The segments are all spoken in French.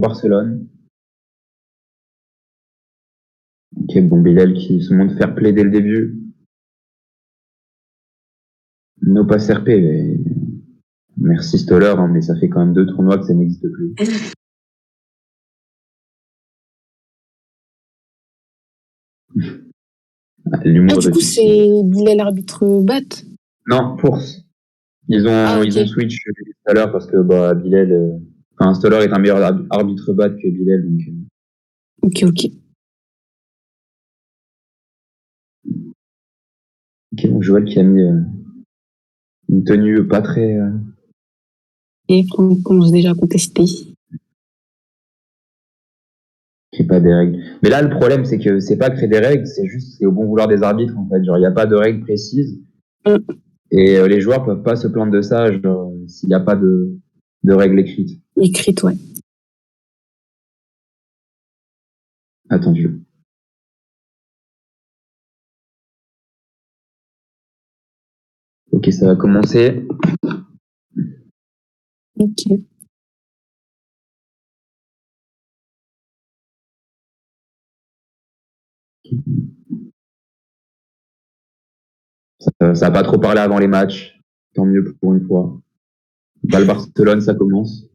Barcelone. Ok, bon, Bilal qui se montre fair play dès le début. No pass RP, mais... Merci Stoller, hein, mais ça fait quand même 2 tournois que ça n'existe plus. L'humour du de coup, c'est Bilal l'arbitre bat? Non, Force. Ils ont switch tout à l'heure parce que Bilal... Stoller est un meilleur arbitre bat que Bilal, donc... Ok. Ok, donc Joël qui a mis une tenue pas très... Et on commence déjà à contester. Qui est pas des règles. Mais là, le problème, c'est que c'est pas créer des règles, c'est au bon vouloir des arbitres, en fait. Genre, il n'y a pas de règles précises. Et les joueurs peuvent pas se plaindre de ça, genre, s'il n'y a pas de règles écrites. Écrites, ouais. Attendu. Ok, ça va commencer. Ok. Ça n'a pas trop parlé avant les matchs. Tant mieux pour une fois. Balle Barcelone, ça commence.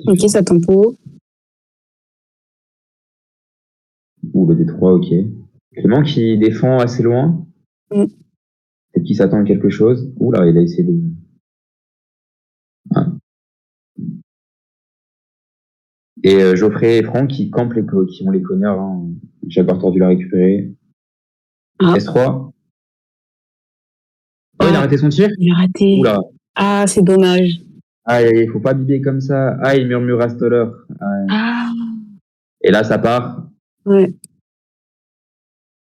Ok, ça tempo. Ouh, le D3, ok. Clément qui défend assez loin. Peut-être qu'il s'attend à quelque chose. Ouh là, il a essayé de... Ah. Et Geoffrey et Franck qui campent qui ont les cognards. Hein. Jaguar tordu l'a récupéré. S3. Oh, il a raté son tir. Il a raté. Oula. Ah, c'est dommage. Ah, il faut pas biber comme ça. Ah, il murmure à Stoller. Ah. Et là, ça part. Ouais.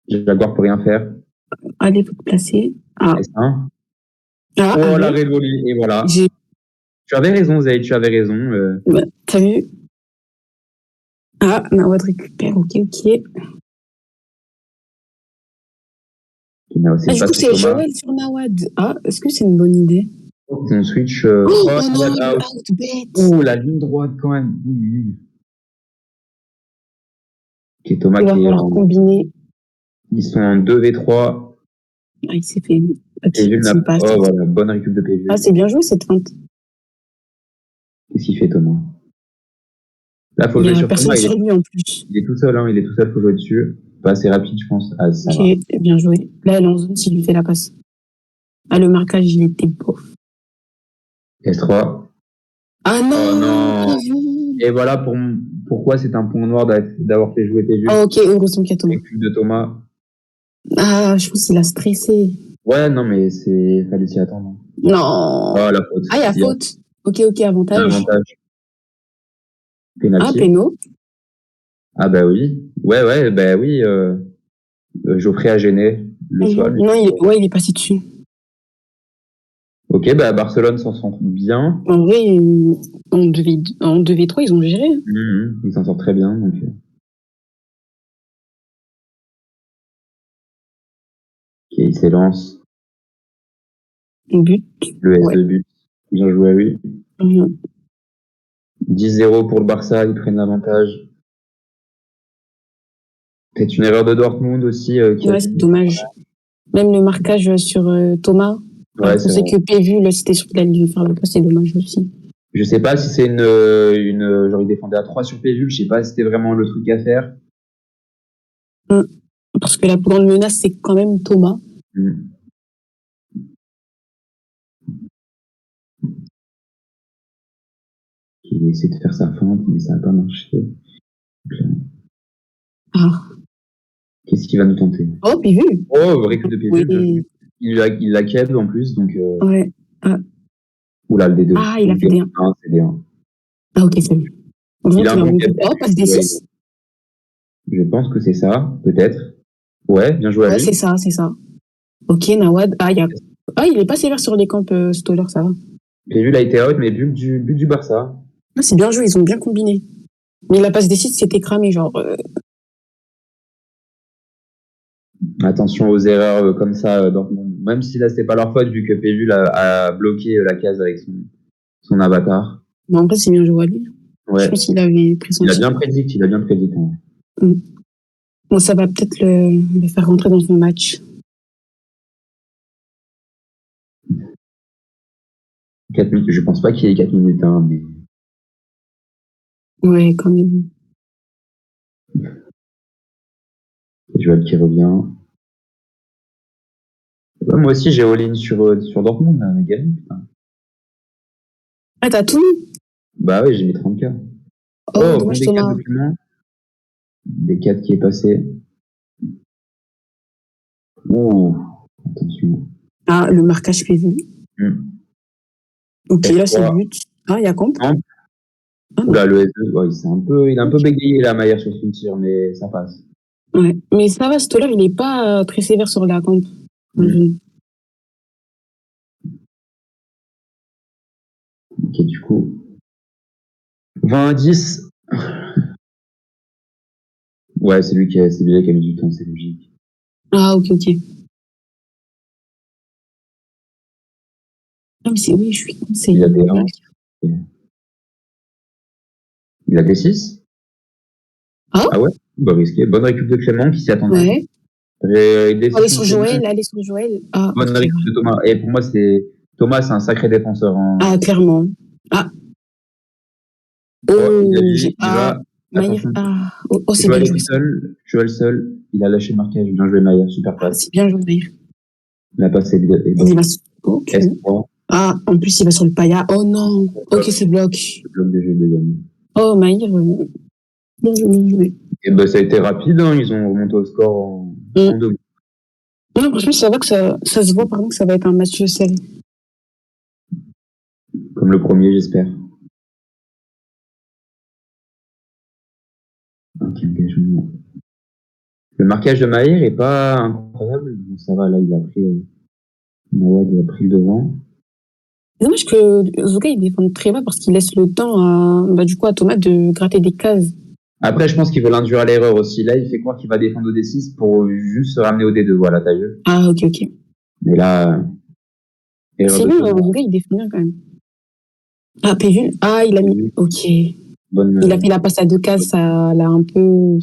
Jaguar peut rien faire. Allez, faut te placer. Ah. S1. Ah, oh, la révolie. Et voilà. Tu avais raison, Zayd, tu avais raison. T'as vu? Ah, Nawad récupère. Ok. Du coup, c'est Joël sur Nawad. Ah, est-ce que c'est une bonne idée? On switch. Oh non, out bet. Ouh, la ligne droite quand même. Oui. Ok, Thomas Il va falloir combiner. Ils sont en 2v3. Ah, il s'est fait une passe. Oh, voilà, bonne récup de PV. Ah, c'est bien joué cette feinte. Qu'est-ce qu'il fait, Thomas? Là, faut jouer sur personne Thomas. Sur lui en plus. Il est tout seul, faut jouer dessus. Pas assez rapide, je pense. Ah, ça va. Bien joué. Là, elle est en zone s'il lui fait la passe. Ah, le marquage, il était beau. S3. Ah non, oh, non. Et voilà pourquoi c'est un point noir d'avoir fait jouer PV. Ah, ok, heureusement qu'il y a Thomas. Récup de Thomas. Ah, je pense qu'il a stressé. Ouais, non, mais fallait s'y attendre. Non. Oh, la faute. Ah, il y a faute. Ok, avantage. Penalty. Ah, péno. Ah, bah oui. Ouais, bah oui. Geoffrey a gêné le sol. Non, il est passé dessus. Ok, bah Barcelone s'en sort bien. En vrai, en 2v3, ils ont géré. Ils s'en sortent très bien. Donc... Ok, il s'élance. But. Le S de but. Bien joué à lui. 10-0 pour le Barça, ils prennent l'avantage. Peut-être une erreur de Dortmund aussi. C'est dommage. Même le marquage sur Thomas. Ouais, on sait que PV, là, c'était sur la ligne faire le pas, c'est dommage aussi. Je sais pas si c'est genre il défendait à 3 sur PV, je sais pas si c'était vraiment le truc à faire. Parce que la plus grande menace, c'est quand même Thomas. Il a essayé de faire sa feinte, mais ça n'a pas marché. Qu'est-ce qu'il va nous tenter? Oh, PV. Oh, récup de PV. Il l'a keb en plus, donc... Ouais. Oula, le D2. Ah, il a fait D1. Ah, c'est D1. Ah, ok, c'est bon. Il a un bon keb. Oh, passe D6. Je pense que c'est ça, peut-être. Ouais, bien joué à lui. Ouais, c'est ça. Ok, Nawad. Ah, il est pas sévère sur les camps Stoller, ça va. J'ai vu, il a été out, mais but du Barça. Ah, c'est bien joué, ils ont bien combiné. Mais la passe D6, c'était cramé, genre... Attention aux erreurs comme ça, Dortmund. Même si là, c'était pas leur faute, vu que Pévul a bloqué la case avec son avatar. Mais en vrai, c'est bien joué à lui. Ouais. Je pense qu'il avait pressenti. Il a bien prédit. Bon, ça va peut-être le faire rentrer dans son match. 4 minutes, je pense pas qu'il y ait 4 minutes, hein, mais. Ouais, quand même. Joël qui revient. Ouais, moi aussi, j'ai all-in sur Dortmund, là, on a gagné, putain. Ah, t'as tout mis? Bah oui, j'ai mis 30K. Oh, Bon dommage, des 4 Thomas. de Clément. Des 4 qui est passé. Ouh, attention. Ah, le marquage PV. Ok, là, c'est but. Ah, il y a comp. Ah, oula, le S2, ouais, il a un peu bégayé, là, Maillard, sur son tir, mais ça passe. Ouais, mais ça va, Stoller, il est pas très sévère sur la comp. Ok, du coup. 20 à 10. Ouais, c'est lui qui a mis du temps, c'est logique. Ah, ok. Ah, mais c'est oui, je suis con, c'est. Il a des 1. Il a des 6. Ah ouais? Bah risqué. Bonne récup de Clément qui s'y attendait. Ouais. Allez sur Joël. Ah, bonne récup de Thomas. Et pour moi, Thomas, c'est un sacré défenseur. Ah, clairement. Ah. Oh, j'ai pas. Maïr. Ah, c'est bien joué. Joël seul, il a lâché le marquage. Bien joué, Maïr. Super passe. C'est bien joué, Maïr. La passe est bien. Il va. Ok. S3. Ah, en plus, il va sur le pailla. Oh non. Ok, c'est bloc. Bloc de jeu de Yann. Oh, Maïr. Bien joué. Et bah, ça a été rapide, hein. Ils ont remonté au score en 2 minutes. Non, franchement, ça va que ça se voit, pardon, que ça va être un match serré. Comme le premier, j'espère. Ok, engagement. Le marquage de Maïr est pas incroyable. Bon, ça va, là, Nawad a pris le devant. C'est dommage que Zuka il défende très bas parce qu'il laisse le temps à Thomas de gratter des cases. Après, je pense qu'il veut l'induire à l'erreur aussi. Là, il fait croire qu'il va défendre au D6 pour juste se ramener au D2. Voilà, t'as vu? Ah, ok. Mais là, erreur C'est de bien, Thomas. Zuka il défend bien quand même. Ah, Pévul. Ah, il a mis. Ok. Il a fait la passe à 2 cases, ça l'a un peu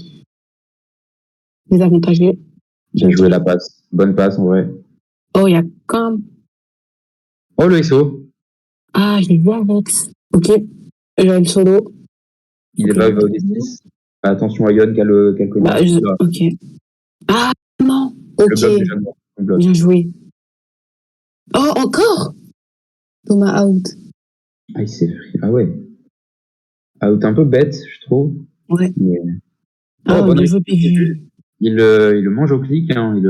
désavantagé. Bien joué la passe. Bonne passe en vrai. Oh, il y a quand même. Oh, le SO. Ah, il est bien Vex. Ok. Joël solo. Il va au D6. Attention à Yon qui a le cognac. Ok. Ah, non. Ok. Le bloc du jeune. Bien joué. Oh, encore Thomas out. Ah, il s'est pris. Ah ouais. Out un peu bête, je trouve. Ouais. Mais... Ah, bien joué, PV. Il le mange au clic, hein.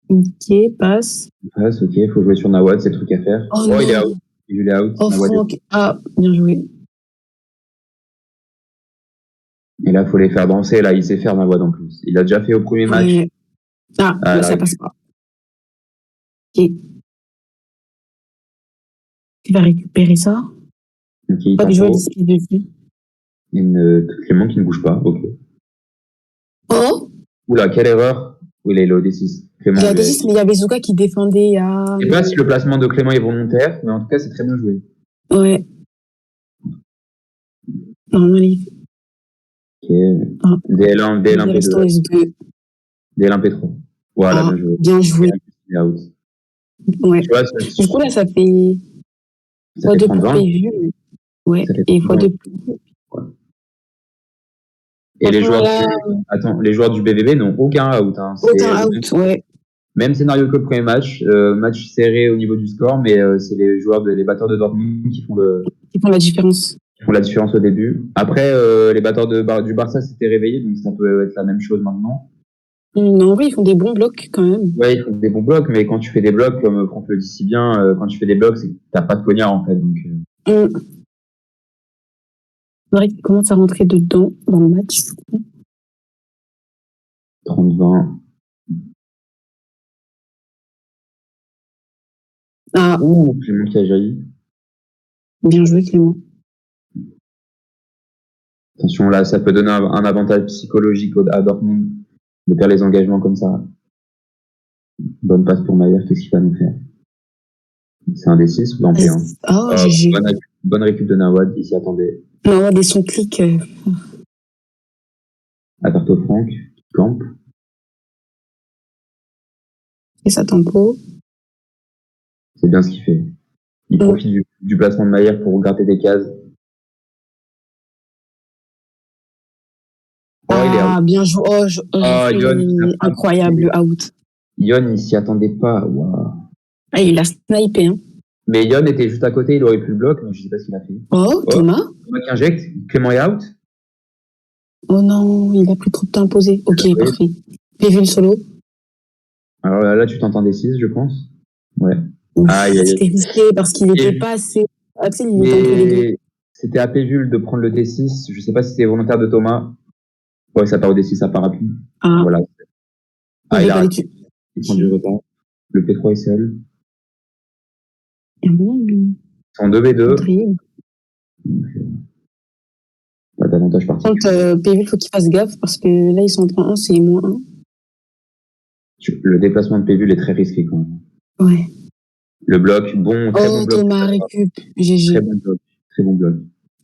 Ok, passe. Passe, ok. Faut jouer sur Nawad, c'est le truc à faire. Oh non. Il est out. Il est out. Oh, Franck. Ah, bien joué. Et là, faut les faire danser. Là, il sait faire Nawad en plus. Il a déjà fait au premier match. Ah, là, ça passe pas. Ok. Tu vas récupérer ça. Ok, Pas de jouer dessus. Clément qui ne bouge pas. Ok. Oh. Oula, quelle erreur. Il est au D6. Clément, Il a D6, mais il y avait Zuka qui défendait à. Je sais pas si le placement de Clément est volontaire, mais en tout cas, c'est très bien joué. Ouais. Non, il. Ok. DL1, P2. DL1, P3. Voilà, bien joué. Bien joué. Il est out. Ouais. Du coup, là, ça fait. x2 pour PV. Ouais. Et x2 pour. Et les joueurs du BVB n'ont aucun out. Hein. Aucun out, ouais. Même scénario que le premier match, match serré au niveau du score, mais c'est les batteurs de Dortmund qui font la différence. Qui font la différence au début. Après, les batteurs du Barça s'étaient réveillés, donc ça peut être la même chose maintenant. Non, oui, ils font des bons blocs quand même. Ouais, ils font des bons blocs, mais quand tu fais des blocs, comme Franck le dit si bien, quand tu fais des blocs, c'est que t'as pas de cognard en fait. Donc, C'est vrai qu'il commence à rentrer dedans dans le match. 30-20. Ah. Clément qui a jailli. Bien joué, Clément. Attention, là, ça peut donner un avantage psychologique à Dortmund de faire les engagements comme ça. Bonne passe pour Maillère, qu'est-ce qu'il va nous faire? C'est un D6 ou un P1? Oh, GG. Bonne récup de Nawad, il s'y attendait. Nawad et son clic. Aperto Franck, qui campe. Et sa tempo. C'est bien ce qu'il fait. Il profite du placement de Maillère pour gratter des cases. Oh, il est out. Bien joué. Yon, incroyable, le out. Yon, il s'y attendait pas. Wow. Ah, il a snipé. Hein. Mais Yon était juste à côté, il aurait pu le bloc, mais je sais pas ce qu'il a fait. Oh, Thomas. Thomas qui injecte, Clément est out. Oh non, il a pris trop de temps à poser. Ok, parfait. PV le solo. Alors là, tu t'entends des 6, je pense. Ouais. C'était risqué parce qu'il n'était pas assez. Ah, tu sais, il était entre les deux. C'était à Pévule de prendre le D6. Je sais pas si c'était volontaire de Thomas. Ouais, ça part au D6, ça part rapide. Ah. Voilà. Il prend du retard. Le P3 est seul. Ils sont 2v2. Pas d'avantage particulier. Par contre, PV, il faut qu'il fasse gaffe parce que là, ils sont en 3-1, c'est -1. Le déplacement de PV est très risqué quand même. Ouais. Le bloc, bon, très bon bloc. Thomas récup, GG. Très bon bloc. Très bon bloc.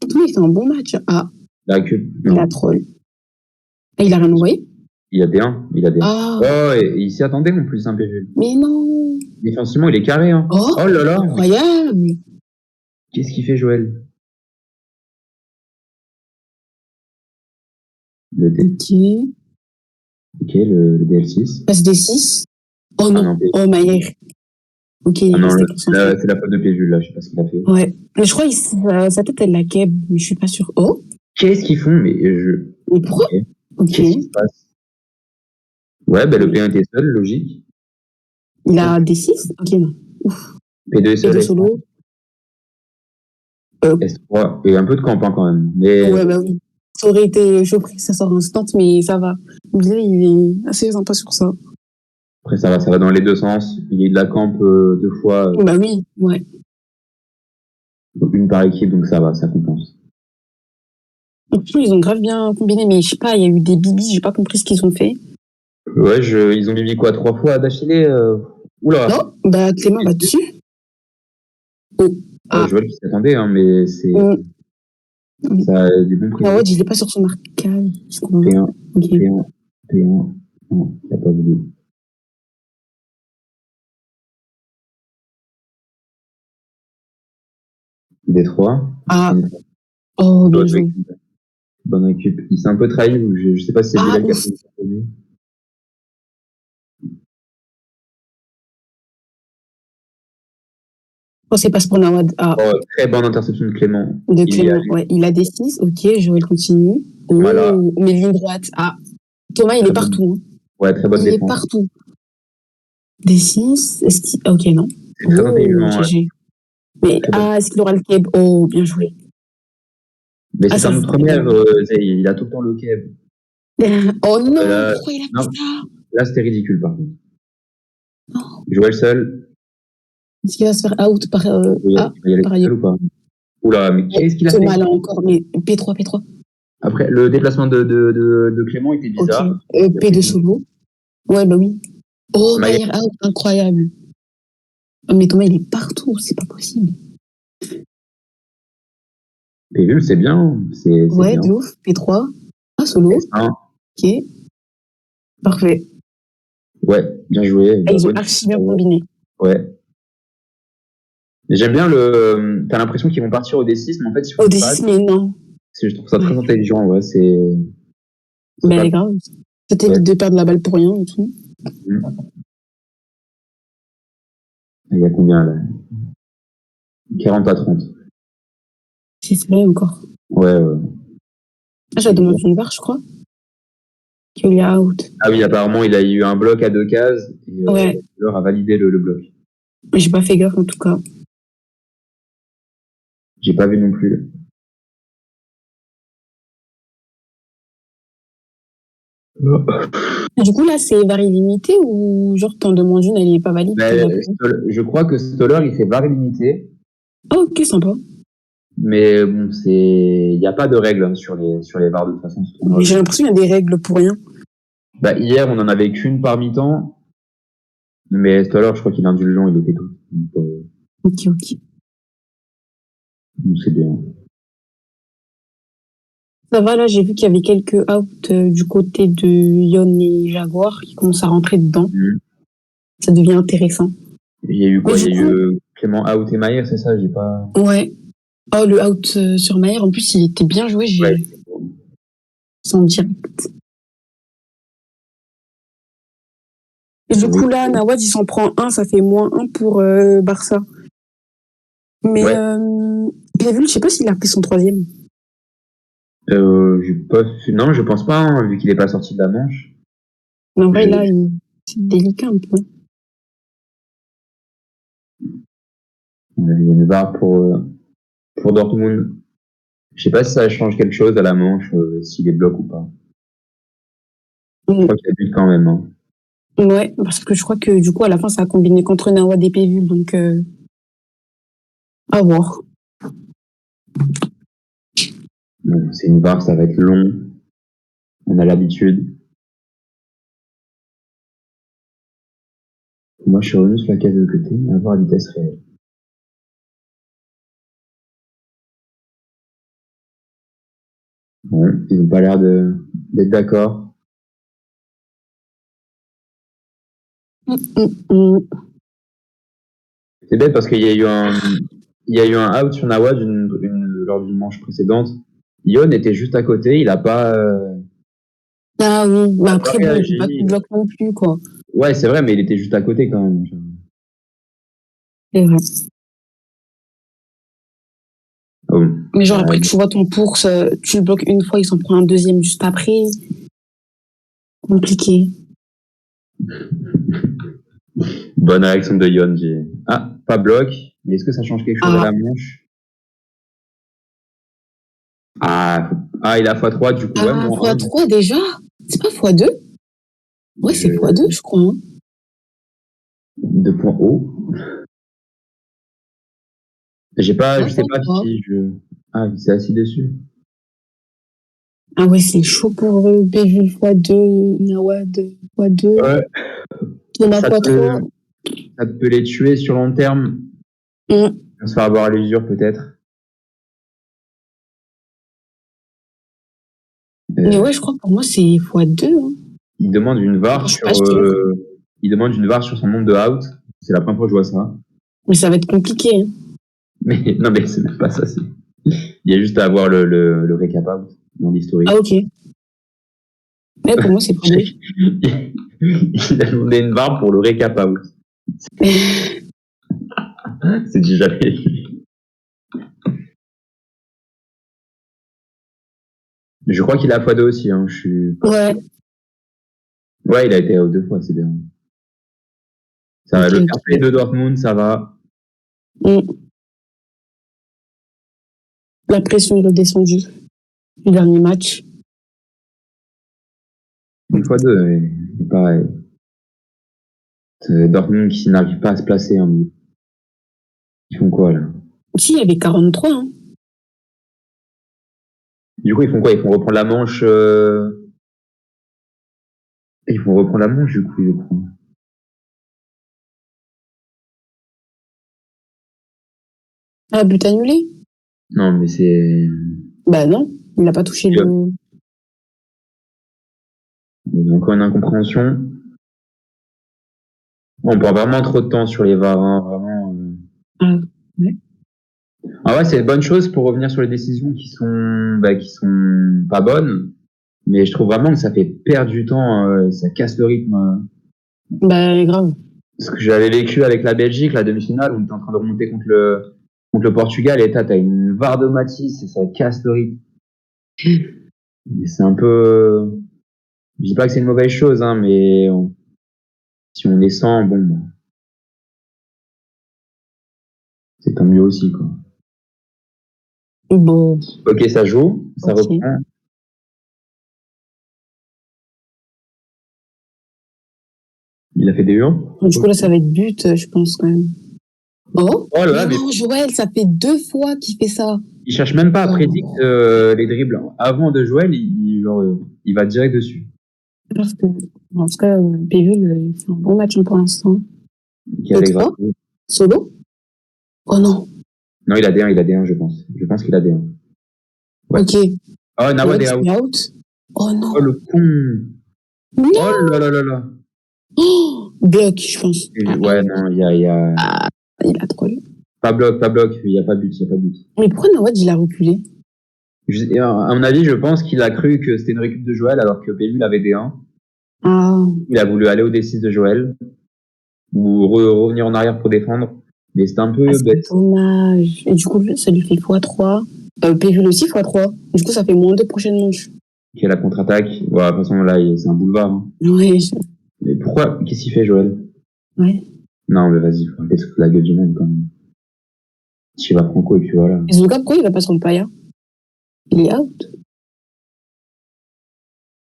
Thomas, il fait un bon match. Ah. La récup. Il a troll. Ah, il a rien envoyé? Il a D1. Ah. Oh, et il s'y attendait en plus, un PV. Mais non. Défensivement, il est carré. Hein. Oh là là. Incroyable. Qu'est-ce qu'il fait, Joël? Le D. Ok, le DL6. Passe D6. Oh non. Oh, Maillère. Ok, non, là, c'est la faute de Péjul, là, je sais pas ce qu'il a fait. Ouais. Mais je crois que sa tête, elle la keb, mais je suis pas sûre. Oh. Qu'est-ce qu'ils font? Mais pourquoi? Ok. Qu'est-ce qui se passe? Ouais, ben le P1 était seul, logique. Il a D6? Ok, non. Ouf. P2 est seul. P2 solo. S3. Et un peu de campin quand même. Mais... Ouais, bah oui. Ça aurait été chaud que ça sort instant, mais ça va. Il est assez sympa sur ça. Après, ça va dans les deux sens. Il y a eu de la camp 2 fois. Bah oui, ouais. Donc une par équipe, donc ça va, ça compense. En plus, ils ont grave bien combiné, mais je sais pas, il y a eu des bibis, j'ai pas compris ce qu'ils ont fait. Ouais, ils ont bibi quoi, 3 fois d'affilée Oula. Non, bah Clément va dessus. Je vois qu'il s'attendait, hein, mais c'est... Ça a des bons prix. Ah ouais, il est pas sur son marquage. P1, P1. Non, il a pas voulu. D3. Ah. Oh, bien joué. Bonne récup. Il s'est un peu trahi, je sais pas si c'est Bilal qui a fait une. Oh, c'est pas pour Nawad. Ah. Oh, très bonne interception de Clément. Ouais. Il a des 6, ok, Joël continue. Voilà. Mais ligne droite. Ah. Thomas, il est partout. Hein. Ouais, très bonne défense. Il est partout. Des 6, ok, non. C'est très intelligent. Ouais. Mais, est-ce qu'il aura le keb? Oh, bien joué. Mais c'est un premier, il a tout le temps le keb. Oh non, pourquoi il a fait ça? Là, c'était ridicule, par contre. Non. Joël seul. Est-ce qu'il va se faire out par... par ailleurs ou pas? Oula, mais qu'est-ce qu'il a fait? Thomas, là encore, mais P3. Après, le déplacement de Clément était bizarre. Okay. P2 solo. Ouais, bah oui. Oh, Maillère out, incroyable. Mais Thomas, il est partout, c'est pas possible. Pévul, c'est bien. Ouais, bien. de ouf. P3. Ah, solo. Ok. Parfait. Ouais, bien joué. Ils ont archi bien combiné. Ouais. J'aime bien t'as l'impression qu'ils vont partir au D6, mais en fait, ils font au D6, mais non. Je trouve ça très intelligent, ouais, Mais grave. Ça t'évite de perdre la balle pour rien et tout. Il y a combien, là? 40-30. C'est vrai encore. Ouais. Ah, j'ai demandé une barre, je crois. Qu'il est out. Ah oui, apparemment, il a eu un bloc à 2 cases. Et l'heure a validé le bloc. J'ai pas fait gaffe, en tout cas. J'ai pas vu non plus. Du coup, là, c'est vari limité ou genre t'en demandes une, elle est pas valide? Je crois que Stoller, il fait vari limité. Oh, ok, sympa. Mais bon, il n'y a pas de règles sur les VAR de toute façon. Mais j'ai l'impression qu'il y a des règles pour rien. Bah, hier, on en avait qu'une par mi-temps. Mais tout à l'heure, je crois qu'il est indulgent, il était tout. Ok. Donc c'est bien. Ça va, là, j'ai vu qu'il y avait quelques outs du côté de Yon et Jaguar qui commencent à rentrer dedans. Ça devient intéressant. Il y a eu quoi? Il y a eu Clément out et Maher, c'est ça? J'ai pas. Ouais. Oh, le out sur Maher, en plus, il était bien joué, j'ai sans direct. Et du coup, là, Nawaz, il s'en prend un, ça fait -1 pour Barça. Mais Pévul, je sais pas s'il a pris son 3e. Non, je pense pas, hein, vu qu'il est pas sorti de la manche. Mais en vrai, là, c'est délicat un peu. Il y a une barre pour Dortmund. Je sais pas si ça change quelque chose à la manche, s'il est bloc ou pas. Je crois qu'il y a but quand même. Hein. Ouais, parce que je crois que du coup, à la fin, ça a combiné contre Nawad et Pévul, donc à voir. Bon, c'est une barre, ça va être long. On a l'habitude. Moi, je suis revenu sur la case de côté, à voir à vitesse réelle. Bon, ils n'ont pas l'air d'être d'accord. C'est bête parce qu'il y a eu un out sur Nawad lors d'une manche précédente. Yon était juste à côté, il a pas. Ah oui, mais après, bon, il pas tout bloc non plus, quoi. Ouais, c'est vrai, mais il était juste à côté quand même. C'est vrai. Mais genre, après, tu vois ton pour, tu le bloques une fois, il s'en prend un deuxième juste après. Compliqué. Bonne réaction de Yon. Ah, pas bloc, mais est-ce que ça change quelque chose à la manche? Il a x3 du coup. Ouais, x3 déjà? C'est pas x2? Ouais, c'est x2, je crois. Hein. 2 points haut. Je sais pas si je. Ah, il s'est assis dessus. Ah ouais, c'est chaud pour Bévul x2, Nawad x2. Ouais. Thomas x3. Ça peut les tuer sur long terme. On se fait avoir à l'usure peut-être. Mais ouais, je crois que pour moi, c'est x2. Hein. Il demande une VAR sur son nombre de outs. C'est la première fois que je vois ça. Mais ça va être compliqué. Hein. Mais non, mais c'est même pas ça. Il y a juste à avoir le récap out dans l'historique. Ah, ok. Mais pour moi, c'est x2. Il a demandé une VAR pour le récap out. C'est dit jamais. Je crois qu'il a x2 aussi. Hein. Ouais, il a été 2 fois, c'est bien. Ça va, le fair play de Dortmund, ça va. La pression est redescendue. Le dernier match. Une fois deux, c'est pareil. Dortmund qui n'arrive pas à se placer. Hein. Ils font quoi, là? Si, il y avait 43. Hein. Du coup, ils font quoi? Ils font reprendre la manche. Ils vont reprendre la manche, du coup, je crois. Ah, but annulé? Non, mais c'est. Bah non, il n'a pas touché le. Il y a encore une incompréhension. On prend vraiment trop de temps sur les VAR, hein, vraiment. Ouais. Ah ouais, c'est une bonne chose pour revenir sur les décisions qui sont pas bonnes. Mais je trouve vraiment que ça fait perdre du temps, ça casse le rythme. Bah, grave. Parce que j'avais vécu avec la Belgique, la demi-finale, où on était en train de remonter contre le Portugal, et t'as une VAR de Matisse, et ça casse le rythme. Et c'est un peu. Je dis pas que c'est une mauvaise chose, hein, mais si on est sans, bon, c'est tant mieux aussi, quoi. Bon. Ok, ça joue, ça reprend. Il a fait des hurles. Du coup, là, ça va être but, je pense, quand même. Oh là, mais non, Joël, ça fait 2 fois qu'il fait ça. Il cherche même pas à prédire les dribbles. Avant de Joël, il va direct dessus. Parce que, en tout cas, Bévul, c'est un bon match pour l'instant. qui a des E3 gratuits. Solo? Oh non. Non, il a D1, je pense. Je pense qu'il a D1. Ouais. Ok. Oh, Nawad Nawad est out. est out. Oh non. Oh, le con. Oh Non. là là là là. Oh, bloc, je pense. Ouais, non, il y a... Ah, il a trop. Pas bloc, il n'y a pas but, il n'y a pas but. Mais pourquoi Nawad, il a reculé? À mon avis, je pense qu'il a cru que c'était une récup de Joël alors que PLU avait D1. Ah, Il a voulu aller au D6 de Joël ou revenir en arrière pour défendre. Mais c'était un peu c'est bête. dommage. Et du coup, ça lui fait x3. PV aussi x3. Du coup, ça fait moins 2 prochaines manches. Qui est la contre-attaque. Ouais, de toute façon, là, c'est un boulevard. Hein. Ouais. Mais pourquoi? Qu'est-ce qu'il fait, Joël? Ouais. Non, mais vas-y, faut arrêter de se foutre la gueule du monde quand même. Tu vas Franco et puis voilà. Et Zuka, pourquoi il va pas sur le Paya? Il est out.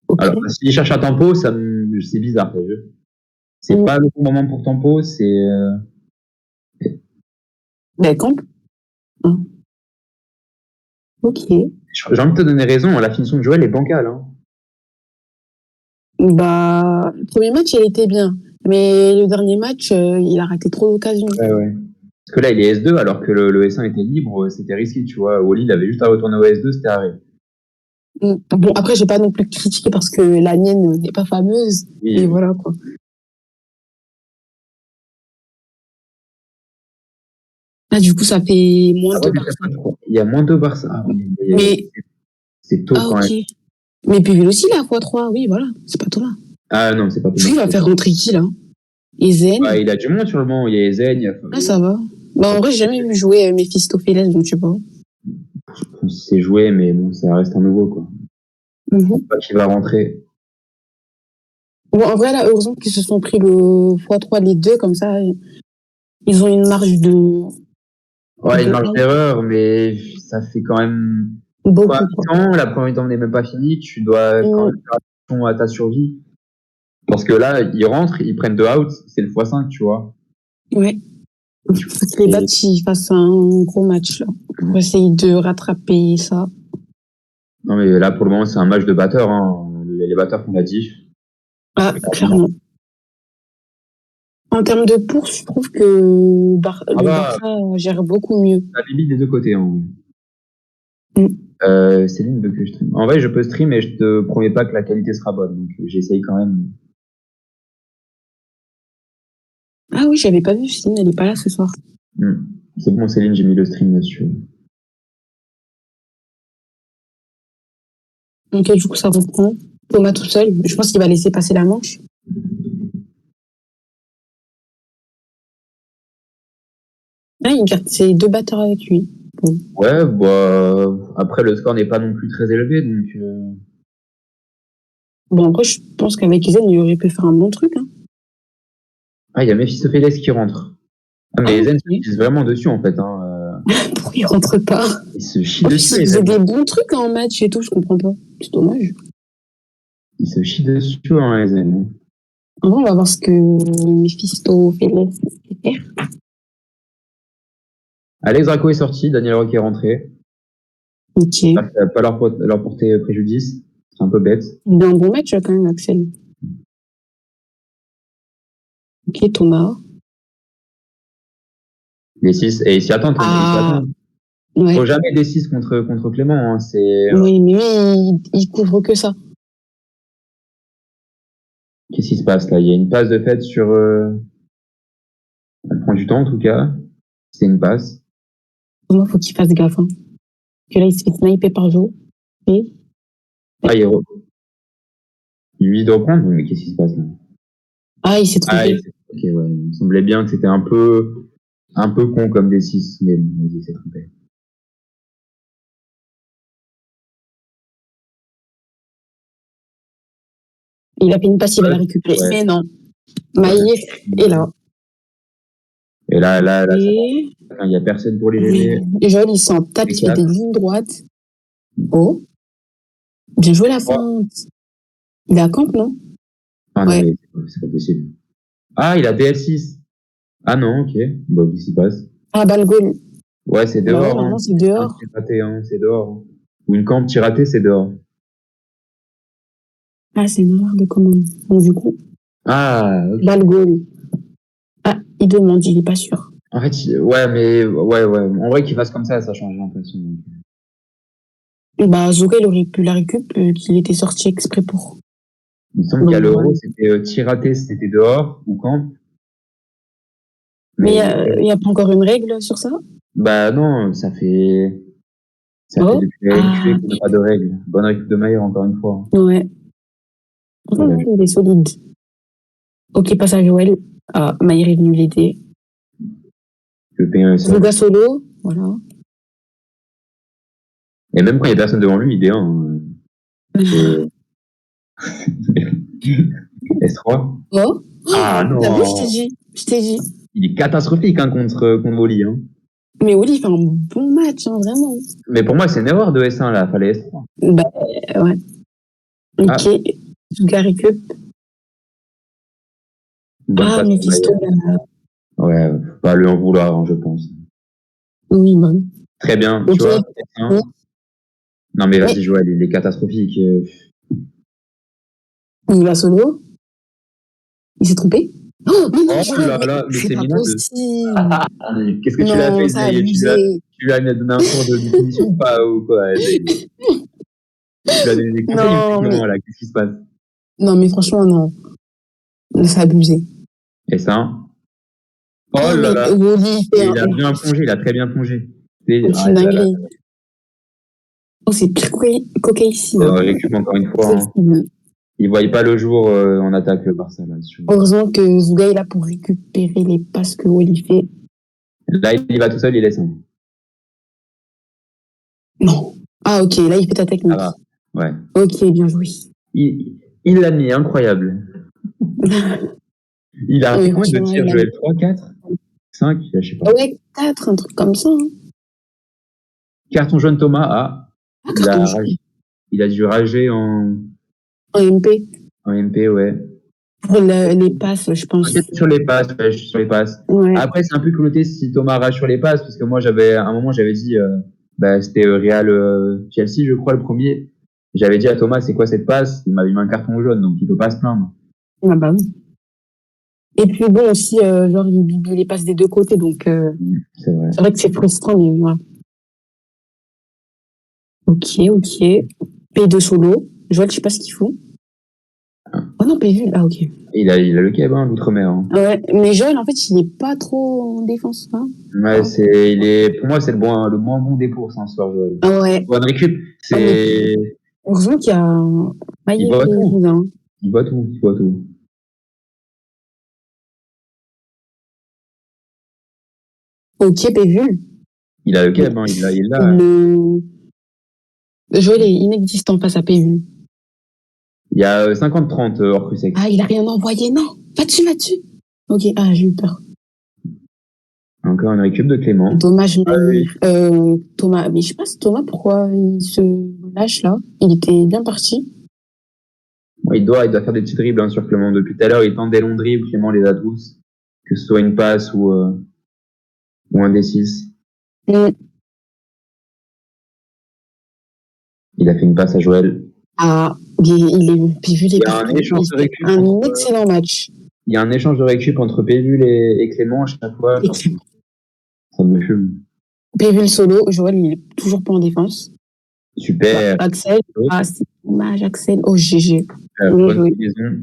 Ok. Alors, s'il cherche un tempo, c'est bizarre, ce jeu. C'est pas le bon moment pour tempo, c'est... Ben, camp. Ah. Ok. J'ai envie de te donner raison, la finition de Joël est bancale. Hein. Bah, le premier match, il était bien. Mais le dernier match, il a raté trop d'occasions. Ouais. Parce que là, il est S2, alors que le S1 était libre, c'était risqué, tu vois. Wally, il avait juste à retourner au S2, c'était arrêt. Bon, après, j'ai pas non plus critiqué parce que la mienne n'est pas fameuse. Oui, Et oui. voilà, quoi. Là, du coup, ça fait moins de Barça. Il y a moins de Barça. Ah, oui, Mais, c'est tôt quand ok. même. Mais Puvil aussi, là, x3. Oui, voilà. C'est pas Thomas. Ah non, c'est pas Lui, il Thomas. va faire rentrer qui, là? Ezen? Ouais, il a du monde sur le banc. Il y a Ezen, il y a... Ah, ça va. Bah, en vrai, j'ai jamais vu jouer Mephistopheles, donc je sais pas. C'est joué, mais bon, ça reste un nouveau, quoi. Je pense pas qu'il va rentrer. Bon, en vrai, là, heureusement qu'ils se sont pris le x3 les deux, comme ça, ils ont une marge de... Ouais, une marge d'erreur, mais ça fait quand même... Beaucoup, la première mi-temps n'est même pas finie, tu dois quand même faire attention à ta survie. Parce que là, ils rentrent, ils prennent 2 outs, c'est le x5, tu vois. Ouais. Il faut que les Bats fassent un gros match, là, pour essayer de rattraper ça. Non, mais là, pour le moment, c'est un match de batteurs. Hein. Les batteurs font la diff. Ah, clairement. En termes de course, je trouve que le Barça gère beaucoup mieux. La limite des deux côtés. Hein. Céline veut que je stream. En vrai, je peux stream, mais je te promets pas que la qualité sera bonne. Donc, j'essaye quand même. Ah oui, j'avais pas vu Céline, elle est pas là ce soir. C'est bon, Céline, j'ai mis le stream dessus. Ok, du coup, ça reprend. Thomas tout seul. Je pense qu'il va laisser passer la manche. Ah, il garde ses 2 batteurs avec lui. Bon. Ouais, bah, après, le score n'est pas non plus très élevé, donc... Bon, après, je pense qu'avec Zen, il aurait pu faire un bon truc. Hein. Ah, il y a Mephistopheles qui rentre. Ah, mais Zen se pisse vraiment dessus, en fait. Hein. Pourquoi il rentre pas? Il se chie dessus. Il faisait des bons trucs en match et tout, je comprends pas. C'est dommage. Il se chie dessus, hein, Zen. En vrai, on va voir ce que Mephistopheles fait faire. Alex Draco est sorti, Daniel Roque est rentré. Ok. Ça va pas leur porter préjudice. C'est un peu bête. Il a un bon match quand même, Axel. Ok, Thomas. Les 6, et il s'y attend. Ouais. Faut jamais des 6 contre Clément. Hein, oui, mais lui, il couvre que ça. Qu'est-ce qui se passe là? Il y a une passe de fait sur... Elle prend du temps en tout cas. C'est une passe. Thomas, faut qu'il fasse gaffe. Hein. Que là, il se fait sniper par jour. Et... Ah, il lui de reprendre, mais qu'est-ce qui se passe là? Ah, il s'est trompé. Ok, ouais. Il me semblait bien que c'était un peu con comme des 6, mais bon, il s'est trompé. Il a fait une passe, il va la récupérer. Ouais. Mais non. Maïf est là. Et là, il n'y a personne pour les gérer. Et Joël, il s'en tape, il fait des lignes droites. Oh. Bien joué la feinte. Il a camp, non? Ah non, mais c'est pas possible. Ah, il a DL6. Ah non, ok. Bon, qu'est-ce qui se passe? Ah, balle goal. Ouais, c'est dehors. Bah ouais, non, c'est dehors. Raté, hein, c'est dehors. Ou une camp petit raté, c'est dehors. Ah, c'est une erreur de commande. Donc, du coup. Ah, ok. Balle goal. Ah, il demande, il est pas sûr. En fait, ouais. En vrai, qu'il fasse comme ça change l'impression. Bah, Zoga, il aurait pu la récup, qu'il était sorti exprès pour. Il me semble qu'à l'Euro, c'était tir raté, c'était dehors ou camp. Mais il n'y a pas encore une règle sur ça? Bah non, ça fait depuis qu'il n'y a pas de règle. Bonne récup de Maillard, encore une fois. Ouais. Il est solide. Ok, passe à Joël. Ah, Maillard est venu l'aider. Le P1 est Zoga solo, voilà. Et même quand il n'y a personne devant lui, il est D1. S3. Oh. Ah non. T'as vu, je t'ai dit. Il est catastrophique contre Wally. Mais Wally, il fait un bon match, vraiment. Mais pour moi, c'est une erreur de S1, là. Fallait S3. Bah, ouais. Ok. Zoga récup. Mephisto. Ouais, pas lui en vouloir, je pense. Oui, bah. Très bien, tu vois. S1. Non, mais vas-y, Joël, il est catastrophique. Il va solo. Il s'est trompé. Oh, mais non, là là, mais c'est pas possible. Qu'est-ce que tu l'as fait, ça a tu lui as donné un cours de définition ou pas, ou quoi? Tu lui as donné des conseils ou comment, là? Qu'est-ce qui se passe? Non, mais franchement, non. Ça a abusé. Et ça? Oh là là. Il a bien plongé, il a très bien plongé. C'est une dinguerie. Oh, c'est pire qu'Oka ici. Récup encore une fois. Il ne voyait pas le jour en attaque le Barça. Là, heureusement que Zouga est là pour récupérer les passes que Wally fait. Là, il va tout seul, il laisse. Non. Ah, ok, là, il fait ta technique. Ah, ouais. Ok, bien joué. Il l'a mis, incroyable. Il a fait combien de tirs, Joël? 3, 4, 5, je sais pas. Ouais, 4, un truc comme ça. Carton jaune Thomas. Il a dû rager en MP. En MP, ouais. Pour les passes, je pense. Sur les passes, je suis sur les passes. Ouais. Après, c'est un peu culotté si Thomas rage sur les passes, parce que moi, à un moment, j'avais dit, c'était Real Chelsea, je crois, le premier. J'avais dit à Thomas, c'est quoi cette passe? Il m'avait mis un carton jaune, donc il peut pas se plaindre. Ah bah oui. Et puis bon, aussi, il les passe des deux côtés, donc c'est vrai que c'est frustrant, mais voilà. Ok. P2 solo. Joël, je sais pas ce qu'il faut. Oh non, PV, ok. Il a le keb, l'outre-mer. Ouais, mais Joël, en fait, il est pas trop en défense, hein. Ouais, pour moi, c'est le moins bon des courses, ce soir, Joël. Ah ouais. Bonne récup, c'est. Heureusement qu'il y a Il voit tout. Il voit tout. Ok, PV. Il a le keb, il l'a. Joël est inexistant face à PV. Il y a 50-30 hors Crusec. Ah, il a rien envoyé, non. Va dessus. Ok, j'ai eu peur. Encore une récup de Clément. Dommage, Thomas. Mais je sais pas, Thomas, pourquoi il se lâche là? Il était bien parti. Ouais, il doit faire des petits dribbles sur Clément. Depuis tout à l'heure, il tente des longs dribbles. Clément les a tous. Que ce soit une passe ou un D6. Il a fait une passe à Joël. Il est Pévul et un échange de récup. Un excellent match. Il y a un échange de récup entre Pévul et Clément à chaque fois. Ça me fume. Pévul solo, Joël, il est toujours pas en défense. Super. Axel. C'est dommage, Axel. Oh, GG. Bonne liaison.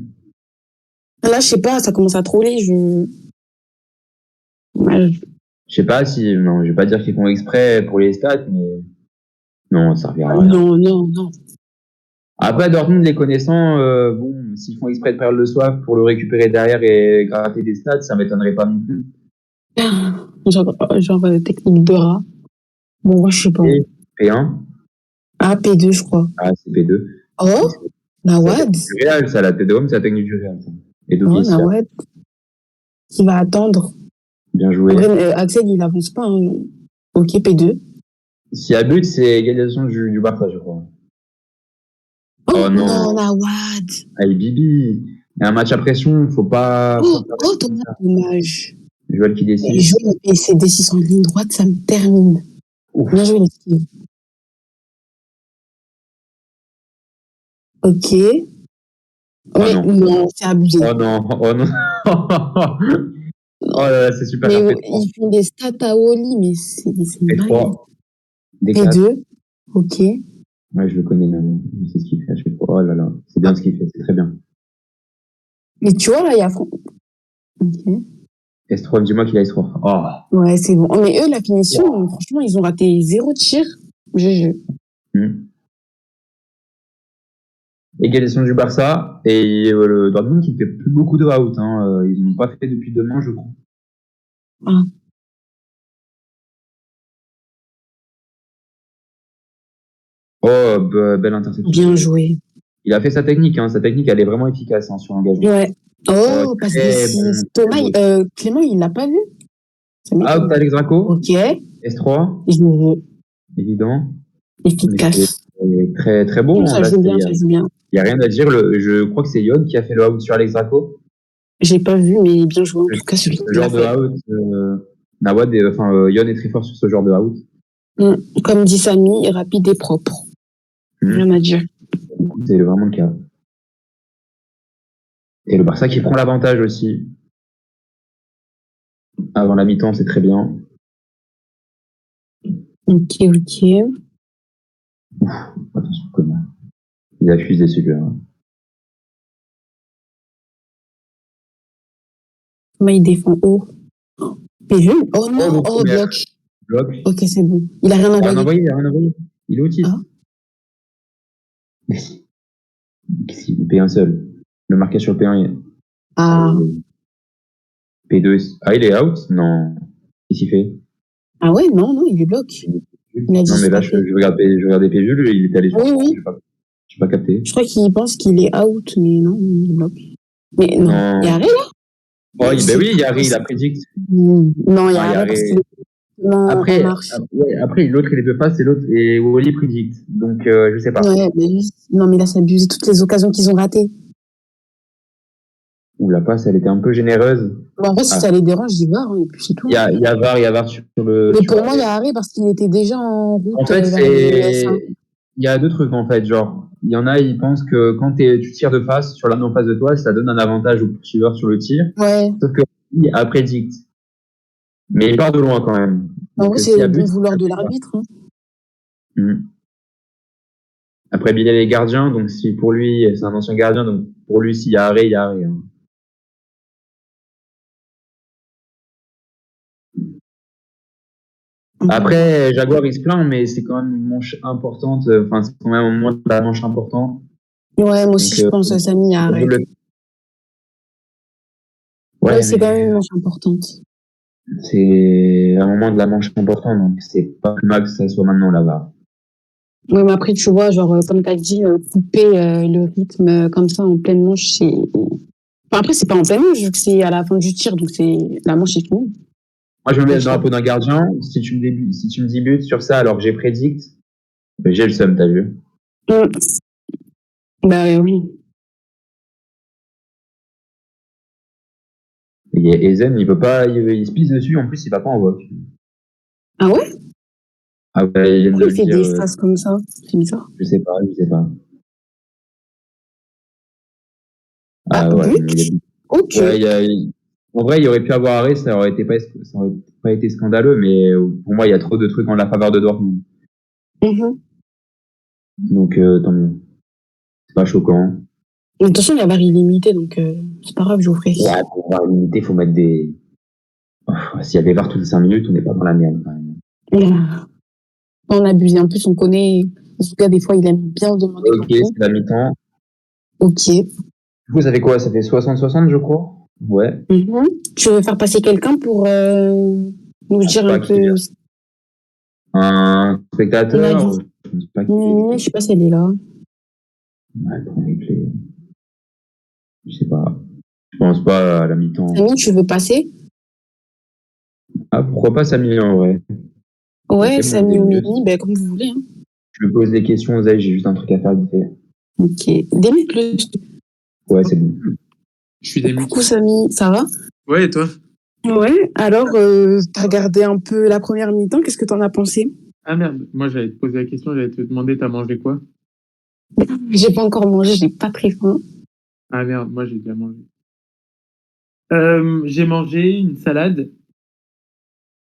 Là, je sais pas, ça commence à troller. Je sais pas non, je vais pas dire qu'ils font exprès pour les stats, mais non, ça revient à rien. Non. Après, Dortmund, les connaissant, s'ils font exprès de perdre le soif pour le récupérer derrière et gratter des stats, ça m'étonnerait pas non plus. Genre technique de rat. Bon, moi, je sais pas. P1? Ah, P2, je crois. Ah, c'est P2. Oh, Nawad. C'est du Real, ça, la tête de homme, c'est la technique du Real. Et Nawad. Qui va attendre. Bien joué. Après, Axel, il avance pas. Ok, P2. S'il y a but, c'est égalisation du Barça, je crois. Oh non, Nawad. Allez, Bibi. Il y a un match à pression, faut pas. Dommage. Joël qui décide. Joël et ses D6 en ligne droite, ça me termine. Bien joué, les filles. Ok. Mais non, c'est abusé. Oh non. Oh là là, c'est super Mais cher. P3. ils font des stats à Oli, mais c'est dingue. P3. D4. P2, ok. Ouais, je le connais, je sais ce qu'il fait à chaque fois. Oh là là, c'est bien ce qu'il fait, c'est très bien. Mais tu vois, là, il y a... Ok. S3, dis-moi qu'il a S3. Oh. Ouais, c'est bon. Mais eux, la finition, Wow. franchement, ils ont raté 0 tir. GG. Égalisation du Barça et le Dortmund qui ne fait plus beaucoup de out. Hein. Ils n'ont pas fait depuis 2 mois, je crois. Ah. Oh, belle interception. Bien joué. Il a fait sa technique. Hein. Sa technique, elle est vraiment efficace sur l'engagement. Ouais. Oh, passe Très décisive. bon. Thomas, Clément, il l'a pas vu. Out, Alex Draco. Ok. S3. Évident. Efficace. C'est très, très bon. Ça Là, joue bien, ça joue bien. il n'y a rien à dire. Je crois que c'est Yon qui a fait le out sur Alex Draco. J'ai pas vu, mais bien joué. En tout cas, celui Ce qui l'a genre de fait. out, Nawad, Yon est très fort sur ce genre de out. Comme dit Samy, rapide et propre. Rien à dire. C'est vraiment le cas. Et le Barça qui prend l'avantage aussi. Avant la mi-temps, c'est très bien. Ok. Attention, comment. Il a fusé celui-là. Comment il défend haut. T'es vu? Oh non, bloc. Bloc. Ok, c'est bon. Il a rien envoyé. Il a rien envoyé. Il est autiste. Ah. Il paye un seul. Le marquage sur P1. Ah. P2. Ah, il est out? Non. Qu'est-ce qu'il fait? Ah ouais, non, il est bloc. Il a dit non, mais là, je regardais PJ, il était allé sur oui. Je pas capté. Je crois qu'il pense qu'il est out, mais non, il est bloc. Mais non, il y a Harry là? Oh, ben oui, il y a Harry, il a prédict. Non, il y a Harry parce qu'il est après, en marche. Après, l'autre, il est peut pas, c'est l'autre, et Wally prédict. Donc, je sais pas. Ouais, mais non, mais là, c'est abusé toutes les occasions qu'ils ont ratées. Ou la passe, elle était un peu généreuse. Bon, en fait, si ça les dérange, j'y vais, et puis c'est tout. Il y a VAR sur le. Mais pour moi, il y a Harry parce qu'il était déjà en route. En fait, il y a deux trucs, en fait. Genre, il y en a, ils pensent que quand tu tires de face sur l'homme en face de toi, ça donne un avantage au poursuiveur sur le tir. Ouais. Sauf que lui a prédict. Mais il part de loin quand même. En gros, c'est le bon vouloir de l'arbitre. Après, Bilal est gardien, donc si pour lui, c'est un ancien gardien, donc pour lui, s'il y a arrêt, il y a arrêt. Hein. Après, Jaguar, il se plaint, mais c'est quand même une manche importante. Enfin, c'est quand même un moment de la manche important. Ouais, moi aussi, je pense à Samy à arrêt. Ouais, c'est quand même une manche importante. C'est un moment de la manche important, donc c'est pas plus mal que ça soit maintenant là-bas. Oui, mais après, tu vois, genre, comme tu as dit, couper le rythme comme ça en pleine manche, c'est. Enfin, après, c'est pas en pleine manche, vu que c'est à la fin du tir, donc la manche est finie. Moi, je me mets dans la peau d'un gardien. Si tu me dis but sur ça alors que j'ai prédict, j'ai le seum, t'as vu? Bah oui. Et Ezen, il peut pas, il se pisse dessus, en plus, il va pas en vogue. Ah ouais? Ah ouais, Pourquoi il fait des phrases comme ça? C'est bizarre. Je sais pas. Ah ouais. Ok. Ouais, en vrai, il aurait pu avoir arrêt, ça aurait pas été scandaleux, mais pour moi, il y a trop de trucs en la faveur de Dortmund. Donc, tant mieux. C'est pas choquant. De toute façon, la barre est limitée, donc c'est pas grave, Geoffrey. Ouais, pour VAR limité, il faut mettre des. S'il y avait VAR toutes les 5 minutes, on n'est pas dans la merde quand même. On abuse. En plus, on connaît. En tout cas, des fois, il aime bien demander. Ok, c'est la mi-temps. Ok. Du coup, ça fait quoi? Ça fait 60-60, je crois. Ouais. Tu veux faire passer quelqu'un pour nous dire un peu. Un spectateur? Je sais pas si elle est là. Ouais, prends les clés. Je sais pas. Je pense pas à la mi-temps. Samy, tu veux passer? Ah, pourquoi pas Samy en vrai? Ouais, Samy ou Mimi, ben, comme vous voulez. Hein. Je me pose des questions, Zay, j'ai juste un truc à faire vite fait. Ok. Démute-le. Ouais, c'est bon. Je suis démute. Coucou Samy, ça va? Ouais, et toi? Ouais, alors, t'as regardé un peu la première mi-temps, qu'est-ce que t'en as pensé? Ah merde, moi j'allais te poser la question, j'allais te demander, t'as mangé quoi? J'ai pas encore mangé, j'ai pas très faim. Ah merde, moi j'ai déjà mangé. J'ai mangé une salade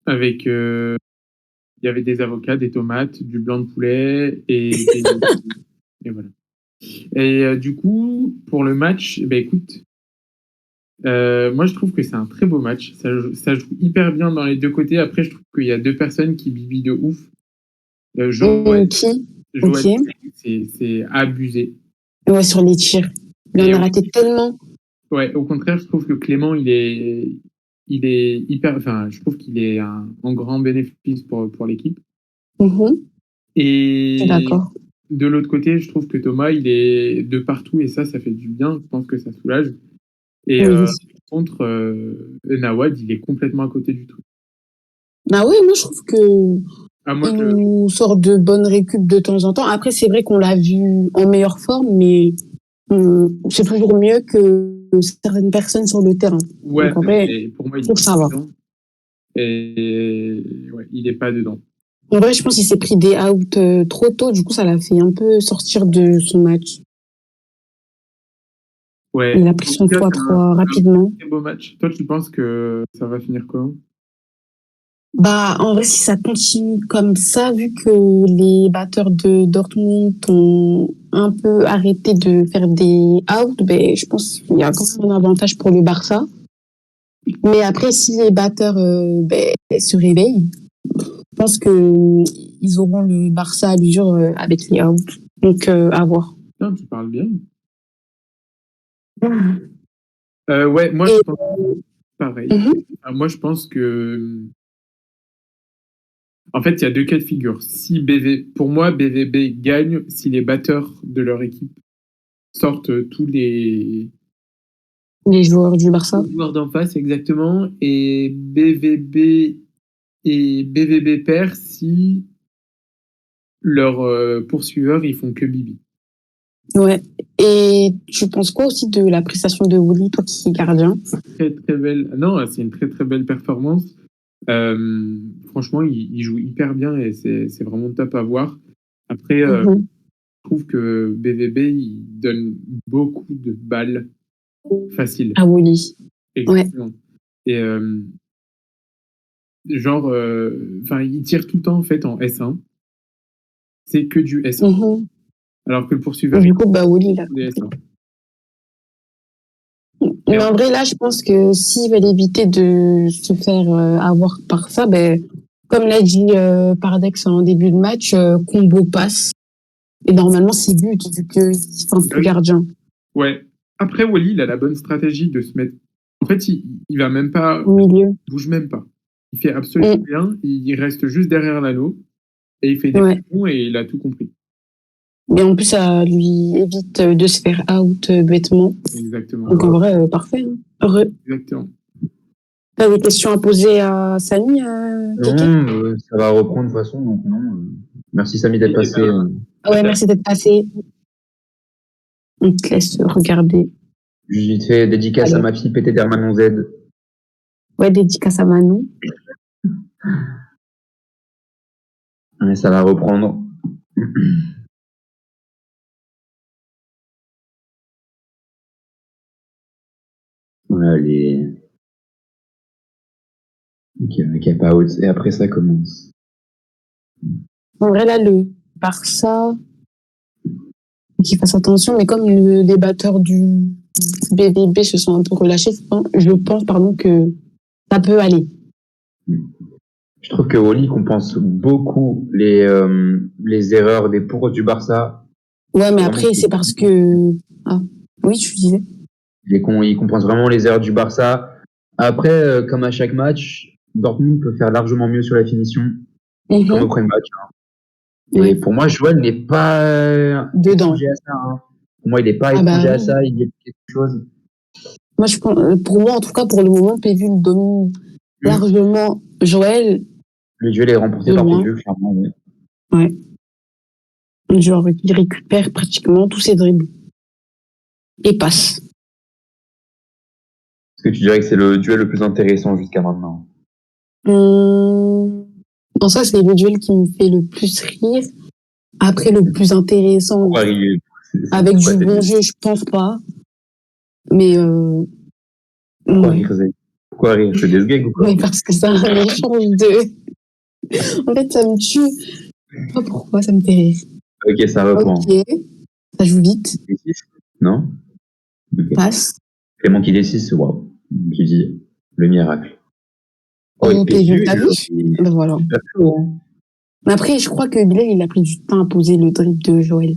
avec. Il y avait des avocats, des tomates, du blanc de poulet et voilà. Et du coup, pour le match, ben écoute, moi je trouve que c'est un très beau match. Ça joue hyper bien dans les deux côtés. Après, je trouve qu'il y a deux personnes qui bibillent de ouf. Joël, Qui? Ok. Joël, c'est abusé. Ouais, sur les tirs. Il en Et a raté tellement. ouais, au contraire, je trouve que Clément, il est hyper. Enfin, je trouve qu'il est en grand bénéfice pour l'équipe. Mhm. Je suis Et d'accord. de l'autre côté, je trouve que Thomas, il est de partout et ça fait du bien. Je pense que ça soulage. Et Oui. par contre, Nawad, il est complètement à côté du tout. Ah ouais, moi je trouve que Ah, moi, il nous sort de bonnes récup de temps en temps. Après, c'est vrai qu'on l'a vu en meilleure forme, mais c'est toujours mieux que certaines personnes sur le terrain. ouais, Donc en vrai, mais pour moi, je il trouve est que pas ça va. dedans. Et ouais, il est pas dedans. En vrai, je pense qu'il s'est pris des outs trop tôt. Du coup, ça l'a fait un peu sortir de son match. Ouais, Il a pris en tout son cas, fois c'est un trop rapidement. très beau match. Toi, tu penses que ça va finir comment? Bah, en vrai, si ça continue comme ça, vu que les batteurs de Dortmund ont un peu arrêté de faire des outs, ben, je pense qu'il y a quand même un avantage pour le Barça. Mais après, si les batteurs ben, se réveillent, je pense que ils auront le Barça à l'usure avec les outs. Donc, à voir. Putain, tu parles bien. Ouais, moi, je Et, pense pareil. mhm, Enfin, moi, je pense que en fait, il y a deux cas de figure. Si pour moi, BVB gagne si les batteurs de leur équipe sortent les joueurs du Barça. les joueurs d'en face exactement, et BVB perd si leurs poursuiveurs ils font que Bibi. Ouais. Et tu penses quoi aussi de la prestation de Willy, toi qui es gardien? Très très belle. Non, c'est une très très belle performance. Franchement, il joue hyper bien et c'est vraiment top à voir. Après, Mhm. je trouve que BVB il donne beaucoup de balles faciles. À Willy. Ouais. Exactement. Et genre, enfin, il tire tout le temps en fait en S1. C'est que du S1. Mhm. Alors que le poursuiveur, il Du coup, bah Willy, il a est des compris. S1. Et Mais en vrai, là, je pense que s'ils veulent éviter de se faire avoir par ça, ben, comme l'a dit Pardex en début de match, combo passe. Et normalement, c'est but, vu qu'il est un ah peu oui. gardien. Ouais. Après, Wally, il a la bonne stratégie de se mettre. En fait, il va même pas. Au milieu. Il bouge même pas. Il fait absolument Mm. rien. Il reste juste derrière l'anneau et il fait des Ouais. pions et il a tout compris. Mais en plus, ça lui évite de se faire out bêtement. Exactement. Donc en vrai, parfait. Hein. Heureux. Exactement. T'as des questions à poser à Samy, Kéké? Non, ça va reprendre de toute façon, donc non. Merci Samy d'être Et passé. ben, Ah ouais, merci d'être passé. On te laisse regarder. J'ai fait dédicace à Allez. ma fille PT d'Hermanon Z. Ouais, dédicace à Manon. Mais ça va reprendre. Voilà, les cap out. Et après, ça commence. En vrai, là, le Barça, faut qu'il fasse attention, mais comme les batteurs du BVB se sont un peu relâchés, je pense, pardon, que ça peut aller. Je trouve que Oli compense beaucoup les erreurs des pour du Barça. Ouais, mais Vraiment, après, c'est parce que... Ah, oui, tu disais. il compense vraiment les erreurs du Barça. Après, comme à chaque match, Dortmund peut faire largement mieux sur la finition, comme au Mhm. premier match. Et Ouais, pour moi, Joël n'est pas dedans. étranger à ça. Hein. Pour moi, il n'est pas Ah bah étranger à oui. ça. Il y a quelque chose. Moi, je pense, pour moi, en tout cas, pour le moment, Pévu domine largement Joël Le duel est remporté de par loin. Pévu, clairement. Ouais. Ouais. Genre, il récupère pratiquement tous ses dribbles et passe. Est-ce que tu dirais que c'est le duel le plus intéressant jusqu'à maintenant? En ça, c'est le duel qui me fait le plus rire. Après, le plus intéressant, Pourquoi, avec pourquoi du c'est bon le jeu, je pense pas. Mais Pourquoi Ouais. rire, Zé? Pourquoi rire? C'est des gags ou quoi? Ouais, parce que ça a un échange de. En fait, ça me tue. Je sais pas pourquoi, ça me fait rire. Ok, ça reprend. Ok, ça joue vite. D6? Non? Ok. Passe. Clément qui D6, waouh. Qui dit le miracle. Oh, Oh, il Péju, pète t'as vu? il est Ben voilà. super chaud, hein. Mais après, je crois que Bilal, il a pris du temps à poser le drip de Joël.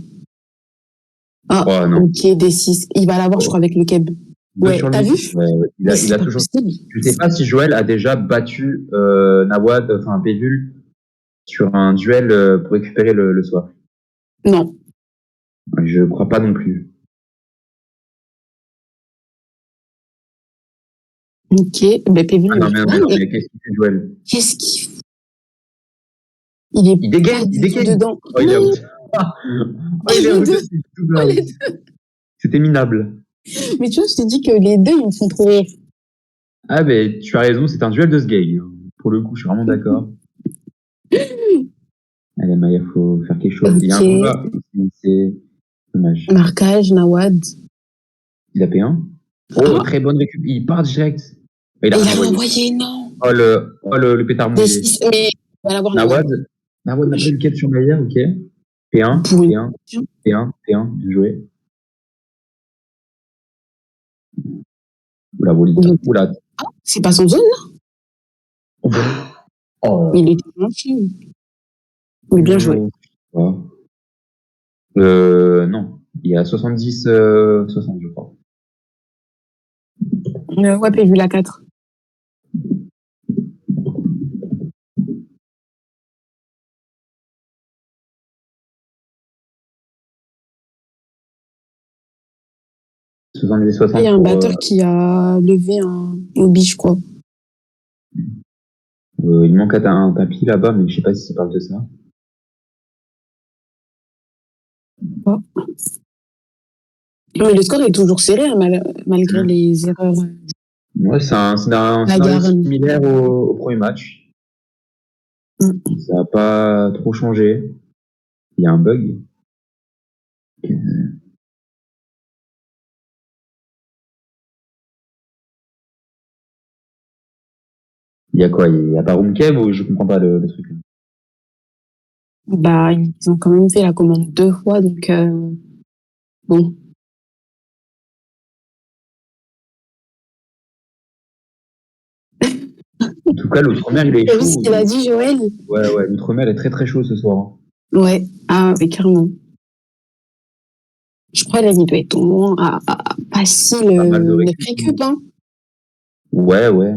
Ah, Oh non. ok, D6. Il va l'avoir, je crois, avec le Keb. Deux Ouais, sur t'as lui. vu? Ouais, ouais. Mais Il c'est a pas toujours. possible. Je sais pas si Joël a déjà battu Nawad, enfin Pévul, sur un duel pour récupérer le soir. Non. Je crois pas non plus. Ok, ben Péju, Ah il non, est mais, là, mais non, mais mais qu'est-ce qu'il fait, Joël? qu'est-ce qu'il fait? Il Il est pas dégaine, il du tout dégaine. dedans. Oh, il est Non, out. Oh, il est les out deux. aussi, double Oh, out. les deux. C'était minable. Mais tu vois, je t'ai dit que les deux, ils me font trop rire. Ah, mais tu as raison, c'est un duel de ce gay. Pour le coup, je suis vraiment d'accord. Allez, Maya, faut faire quelque chose. Il y a un Ok. combat. C'est dommage. Marquage, Nawad. Il a P1. Oh, Ah, très bonne récup. Il part direct. Il a il rien a envoyé. envoyé, non. Oh, le pétard Des mouillé. 6, mais il va l'avoir, Nawad. Nawad. Nawad n'a pas eu le quête sur Maya, ok. P1, Pour une. P1, P1, P1, bien joué. Oula, Volita. Oula. C'est pas son zone, là. Oh, oh. Il était gentil. Mais bien joué. Ouais. Non. Il y a 70, 60, je crois. Ouais, Péju, la 4. Soixante-dix, Ah, il y 60 a un pour. batteur qui a levé un hobby, je crois. Il manque un tapis là-bas, mais je sais pas si ça parle de ça. Oh. Mais le score est toujours serré, hein, malgré les erreurs. Ouais, c'est un scénario Garenne. similaire au premier match. Ça n'a pas trop changé. Il y a un bug. Il y a quoi? Il y a pas Roomkev ou je comprends pas le truc? Bah, ils ont quand même fait la commande 2 fois, donc bon. En tout cas, l'outre-mer, il est T'as vu ce chaud. qu'il a dit, Joël? Ouais, l'outre-mer est très très chaud ce soir. Ouais, ah, mais carrément. Je crois qu'il doit être au moins à facile Pas mal de 9 récup. récup, hein. Ouais.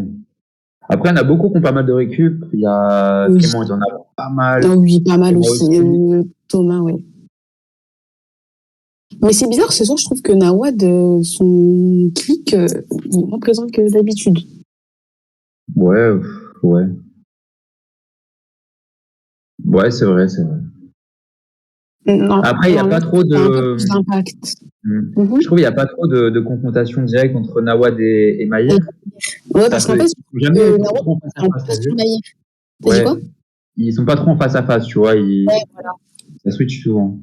Après, il y en a beaucoup qui ont pas mal de récup. Il y a Oui. Clément, il en a pas mal. Ah oui, pas mal Thomas aussi. aussi. Thomas, ouais. Mais c'est bizarre, ce soir, je trouve que Nawad, son clic, il est moins présent que d'habitude. Ouais. Ouais, c'est vrai. Non, Après, il n'y a normalement, pas trop ça a un peu de. plus d'impact. Je trouve qu'il n'y a pas trop de confrontation directe entre Nawad et Maïr. Ouais, parce qu'en fait, Ils sont jamais Nawad trop en face est à en face, t'as face sur vu? Maïr. T'as dit Ouais. quoi? Ils sont pas trop en face à face, tu vois. Ouais, voilà. Ça switch souvent.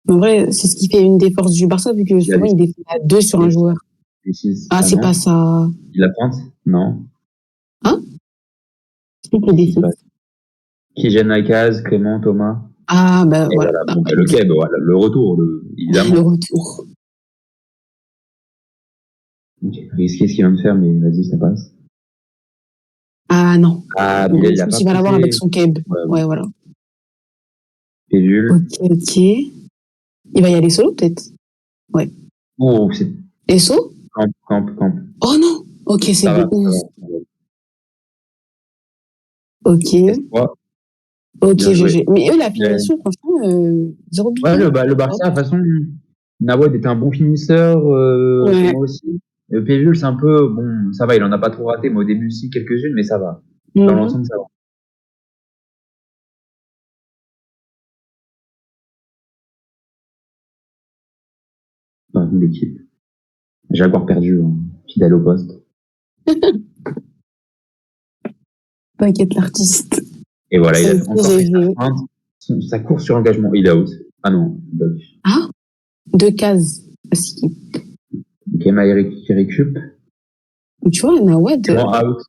En vrai, c'est ce qui fait une des forces du Barça, vu que Il a souvent, des il défend à 2 sur un joueur. 6. Ah, Ah c'est non? pas ça. Il la pointe? Non. Hein? C'est qui Qu'est-ce qui se défend? passe? Kijen Akaz, Clément, Thomas. Ah, bah Et voilà. voilà. Ah, Bon, bah, le Keb, voilà, le retour, évidemment. le retour. J'ai risqué ce qu'il vient de faire, mais vas-y, ça passe. Ah, non. Ah, Non, Bilal, il je a pense pas qu'il va l'avoir avec poussé. son Keb. Ouais, Ouais, voilà. Pédule. Ok. Il va y aller solo, peut-être? Ouais. Oh, c'est Et so? camp. Oh non! Ok, c'est Ça va, de ouf. ça va. Ok. Espoir, Ok, bien joué. GG. Mais eux, la finition, franchement, 0 but. Ouais, Hein. le Barça, de toute façon, Nawad était un bon finisseur, Ouais. Thomas aussi. Péjul, c'est un peu, bon, ça va, il en a pas trop raté, mais au début, si, quelques-unes, mais ça va. Dans Mhm. l'ensemble, ça va. Enfin, l'équipe. Jaguar perdu, hein, fidèle au poste. T'inquiète, l'artiste. Et voilà, il a Ok, encore fait GG. sa course sur engagement. Il est out. Ah non, bloc. Ah? 2 cases. Ah, si. Ok, Maïri qui récup. Tu vois, Nawad. Vraiment out.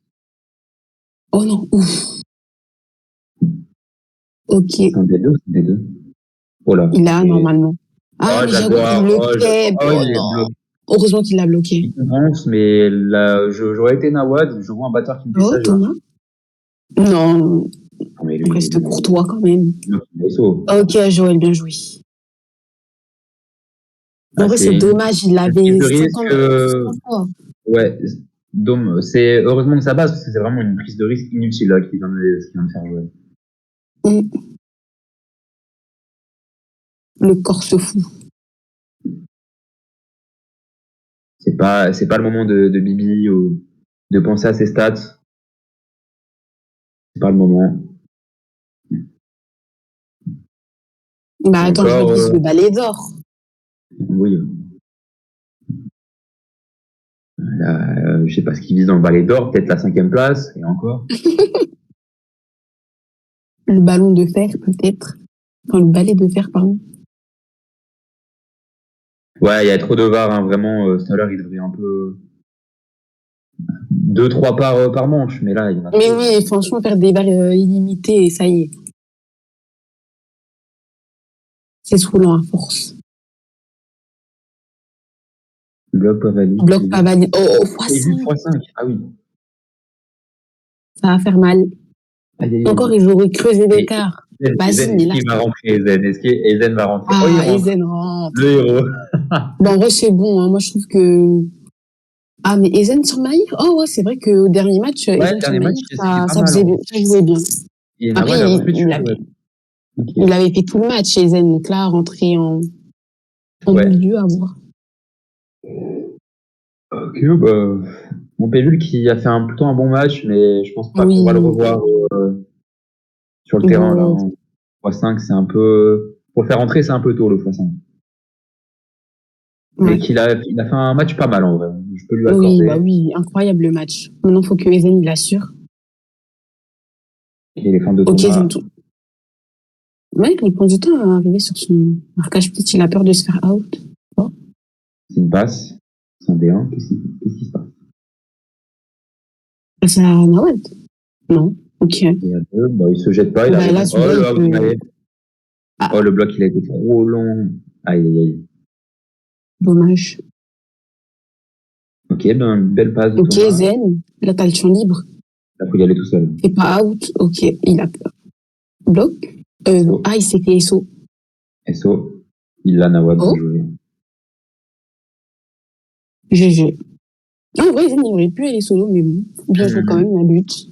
Oh non, ouf. Ok, C'est un des deux, c'est des deux. Oh là. il a Et... normalement. Ah, Oh, mais Jaguar, il j'adore. Oh, bloquait. oh, Oh il est non. bloqué. Heureusement qu'il l'a bloqué. Il commence, mais là, j'aurais été Nawad. Je vois un batteur qui me fait Oh, ça, je Thomas. Non, non, mais on lui, reste courtois quand même. il est saut. Ok, Joël, bien joué. En Ah, vrai, c'est c'est dommage, il une prise l'avait de 50 risque. 100 fois. Ouais, c'est heureusement que ça passe parce que c'est vraiment une prise de risque inutile là, qui vient de faire jouer. Le corps se fout. C'est pas le moment de Bibi ou de penser à ses stats. C'est pas le moment. Bah attends, je Encore, vise le balai d'or. oui. Là, je sais pas ce qu'il vise dans le balai d'or, peut-être la 5e place et encore. Le ballon de fer, peut-être. Enfin, le balai de fer, pardon. Ouais, il y a trop de VAR, hein, vraiment. Tout à l'heure, il devrait un peu 2-3 par manche, mais là, il y en a Mais trop. oui, franchement, faire des balles illimitées, et ça y est. C'est saoulant à force. Bloc Pavani. Bloc pas valide. Oh, Et vu x5. x5. Ah oui. Ça va faire mal. Aïe, aïe, Encore, aïe. ils auraient creusé Et l'écart. Vas-y, mais Est-ce là. qu'il va rentrer, Ezen? Est-ce qu'Ezen va rentrer? Oh, il Ah, rentre. Ezen rentre. Le héros. Bon, en vrai, c'est bon. Hein. Moi, je trouve que. Ah, mais Ezen sur Maïr? Oh, ouais, c'est vrai qu'au dernier match, Ouais, Ezen sur dernier match, Maïr, c'était pas ça mal, faisait, hein. ça jouait bien. Et Après, Nawad a refait du jeu, ouais. Ok. il avait fait tout le match, Ezen. Donc là, rentrer en Ouais. milieu à voir. Ok, bah, mon Pévul qui a fait plutôt un bon match, mais je pense pas qu'on va le Oui. revoir sur le terrain, là. Ouais. En x5, c'est un peu, pour le faire rentrer, c'est un peu tôt, le x5. Mais Ouais. il a fait un match pas mal, en vrai. Je peux lui Oui, bah accorder. oui, incroyable le match. Maintenant, il faut que Ezen il assure. Et les fins de Ok, Thomas, Ezen tout. Ouais, il prend du temps à arriver sur son marquage. Peut-être il a peur de se faire out. Oh. c'est une passe. C'est un D1. Qu'est-ce qui se passe? C'est à Nawad? Non. Ok. Et à deux, bah, il se jette pas, il a Bah là, raison. Oh, celui-là, le il out peut. Maé. Oh, Ah, le bloc, il a été trop long. Aïe, aïe, aïe. dommage. Ok, ben, une belle passe de Ok, Thomas. Zen. Là, t'as le champ libre. Il faut y aller tout seul. Fais pas out. Ok, il a peur. Bloc. SO. Ah, il s'est fait SO. SO. Il l'a, Nawad, bien Oh, joué. GG. Ah, en vrai, Zen, il aurait pu aller solo, mais bon. Bien joué quand même, la lutte.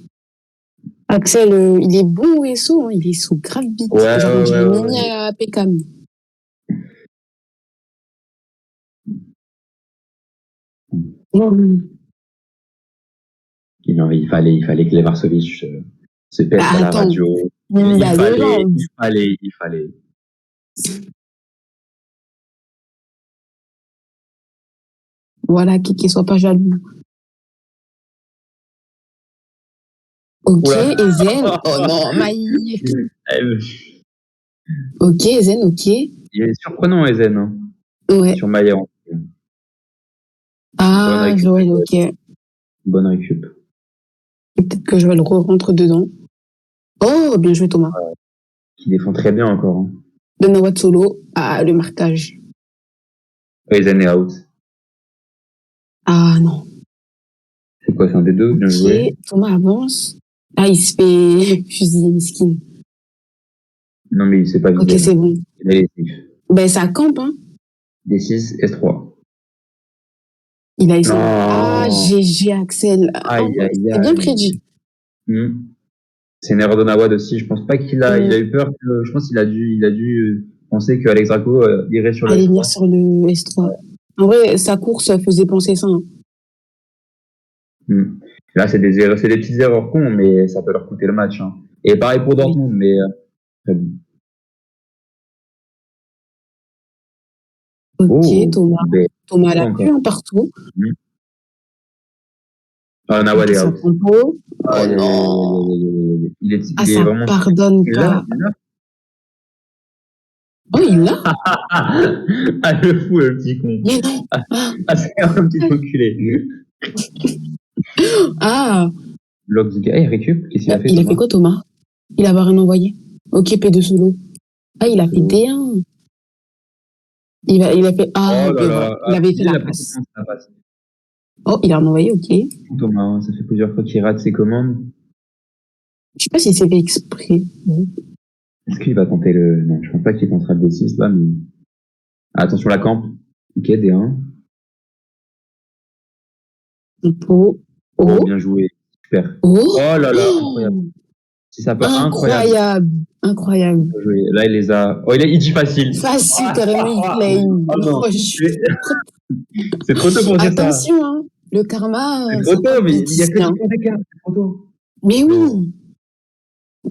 Axel, il est bon au SO, hein. Il est SO grave Ouais, vite. Genre, on ouais, dirait ouais, mini ouais. à Pekam. Non. Il fallait que Levarsovich se pète Bah, à la attends. radio. Il a deux jambes. Il fallait. Voilà, qui soit pas jaloux. Ok, Oula. Ezen. Oh non, Maï. Elle- Ok, Ezen, ok. Il est surprenant, Ezen, hein, Ouais. sur Maillet. Bonne Ah, récup. Joël, ok. Et Bonne récup. peut-être que Joël rentre dedans. Oh, bien joué, Thomas. Qui défend très bien encore, hein. De Nawad solo. Ah, le marquage. Ezen est out. Ah, non. C'est quoi, c'est un des deux? Bien Ok, joué. Thomas avance. Ah, il se fait fusiller, miskin. Non, mais il s'est pas Ok, visé, là. c'est bon. Il a les six. Ben, ça campe, hein. D6, S3. Il a essayé. Ah, Non. GG, Axel. En Aïe, vrai, aïe, c'était bien aïe. prédit. C'est une erreur de Nawad aussi. Je pense pas il a eu peur je pense qu'il a dû penser que Alex Draco irait sur le Aller venir S3. sur le S3. En vrai, sa course faisait penser ça. Hein. Hmm. Là, c'est des petites erreurs cons, mais ça peut leur coûter le match, hein. Et pareil pour Oui. Dortmund, mais très bon. Ok, Oh, Thomas. ben, Thomas pas l'a pu, encore. hein, partout. Hmm. Ah, Nawad Ok, est sa out. tempo. Oh Aïe, aïe, aïe, aïe, non. aïe, aïe, aïe, aïe. Ah, Il est ça vraiment. pardonne pas. Il l'a. Oh, il l'a. Ah, le fou, le petit con. Mais non. Ah, Ah, c'est un petit enculé. Ah, Bloc the guy, récup. Qu'est-ce qu'il a fait, il a Thomas? fait quoi, Thomas? Il a rien envoyé. Ok, P2 solo. Ah, il a fait Solo. D1. Il a fait, ah, Oh là ben voilà. là. Il Ah, avait fait il la a pris cette passe. chance, la passe. Oh, il a envoyé, ok. Thomas, hein, ça fait plusieurs fois qu'il rate ses commandes. Je sais pas si c'est fait exprès. Est-ce qu'il va tenter le. Non, je pense pas qu'il tentera le D6 là, mais. Ah, attention, la camp. Ok, D1. Oh, Oh, oh, bien joué. Super. oh, Oh là là, incroyable. oh, Si ça peut, incroyable. incroyable, incroyable. Bien joué. Là, il les a. Oh, il dit facile. Facile, Ah, carrément, il claim. oh non. Oh, je suis trop- C'est trop tôt pour dire ça. Attention, hein. Le karma, C'est trop ça tôt, part mais du il y a 10, que 10 hein. points d'écart. C'est trop tôt. Mais Non. oui,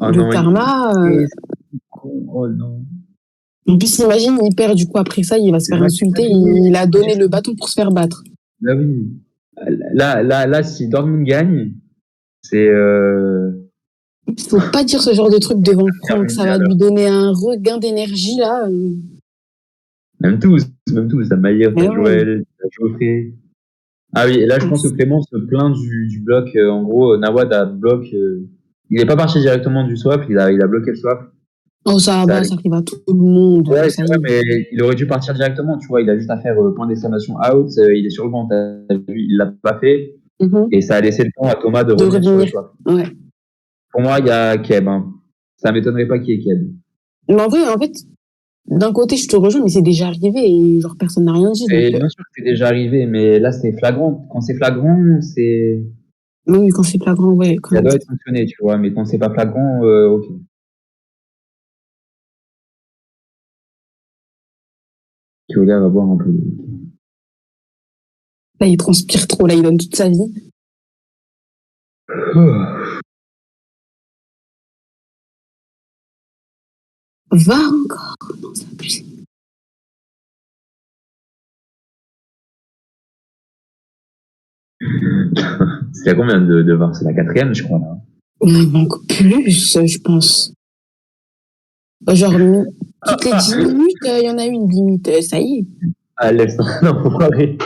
Oh le non, karma. Oh non. En plus, imagine, il perd du coup après ça, il va se C'est faire vrai qu'il va insulter. gagner. Il a donné le bâton pour se faire battre. Bah oui. Là, si Dortmund gagne, c'est. Il faut pas dire ce genre de truc devant Franck. Ça Terminé va alors. lui donner un regain d'énergie là. Même tous. T'as Maïr, Mais t'as ouais. Joël, t'as Geoffrey. Ah oui, et là, je pense que Clément se plaint du bloc. En gros, Nawad a bloc. Il n'est pas parti directement du swap, il a bloqué le swap. Oh, ça Ça va, allait. ça arrive à tout le monde. Ouais, Ça c'est y vrai, est. mais il aurait dû partir directement, tu vois. Il a juste à faire point d'exclamation out, il est sur le banc, t'as vu, il l'a pas fait. Mhm. Et ça a laissé le temps à Thomas de De revenir sur le revenir. swap. Ouais. Pour moi, il y a Keb. Hein. Ça m'étonnerait pas qu'il y ait Keb. Mais en vrai, d'un côté, je te rejoins, mais c'est déjà arrivé et genre personne n'a rien dit. Donc, Et bien sûr que c'est déjà arrivé, mais là, c'est flagrant. Quand c'est flagrant, oui, quand c'est flagrant, ouais, quand ça même. doit être sanctionné, tu vois. Mais quand c'est pas flagrant, ok. Kyolia va boire un peu. Là, il transpire trop, là, il donne toute sa vie. Va encore. Non, c'est abusé. C'est à combien de VAR? C'est la 4e, je crois, là. Il manque plus, je pense. Genre, toutes les 10 minutes, il y en a une limite. Ça y est. Ah, laisse. Non, faut pas arrêter.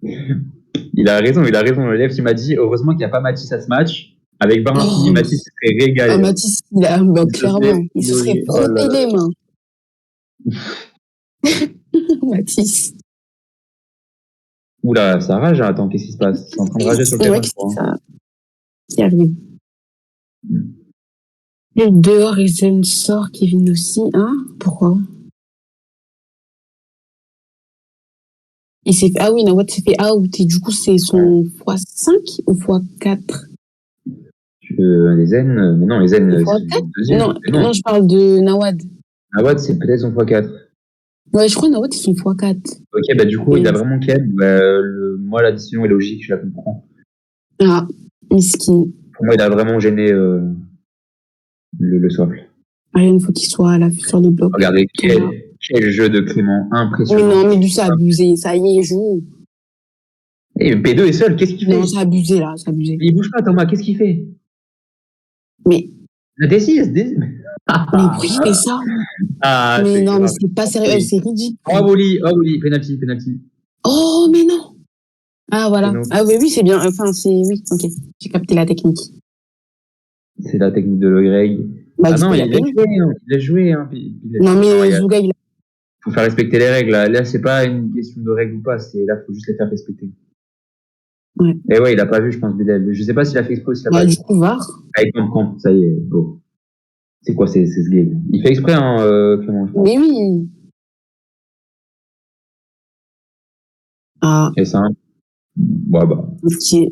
Il a raison. Le Lef, il m'a dit, heureusement qu'il n'y a pas Mathis à ce match. Avec Barinfini, Oh, Mathis serait régalé. Mathis, clairement, il se serait Oh là frotté là. les mains. Mathis. Oula, ça rage, hein. Attends, qu'est-ce qui se passe? C'est en train de rager sur le terrain, Ouais, je c'est crois. ça qui arrive. Et dehors, Isen sort, Kevin aussi. Hein? Pourquoi? Ah oui, Nawad s'est fait out et du coup, c'est son x5 ou x4? Les zen, mais non, les zen, c'est x4? le deuxième. Non, Mais non, non, je parle de Nawad. Nawad, c'est peut-être son x4. Ouais, je crois que Nawad, c'est son x4. Ok, bah du coup, il a vraiment Keb. Moi, la décision est logique, je la comprends. Ah, miskin. Pour moi, il a vraiment gêné le socle. Rien, il faut qu'il soit là sur le bloc. Regardez, quel jeu de Clément, Mais impressionnant. non, mais lui, c'est abusé. Ça y est, joue. Et P2 est seul, qu'est-ce qu'il fait? Non, c'est abusé, là, c'est abusé. Il bouge pas, Thomas, qu'est-ce qu'il fait? Mais. La D6, Mais pourquoi il fait ça? Ah, mais c'est non, grave. mais c'est pas sérieux, c'est ridicule. Oh, Wally, penalty. Oh, mais non! Ah, voilà. Non. Ah, oui, c'est bien. Enfin, oui, ok. J'ai capté la technique. C'est la technique de Le Greg. Bah, Ah du non, coup, il a joué. Hein. Non, mais Zouga, il a. Faut faire respecter les règles. Là, c'est pas une question de règles ou pas. Là, faut juste les faire respecter. Ouais. Et ouais, il a pas vu, je pense, Bidel. Je sais pas s'il a fait exprès ou s'il a pas Du vu. coup, VAR. Avec camp, ça y est, go. C'est quoi, c'est ce game? Il fait exprès, hein, Clément, je pense. Mais oui. Ah. Et ça, ouais, bah. Ok.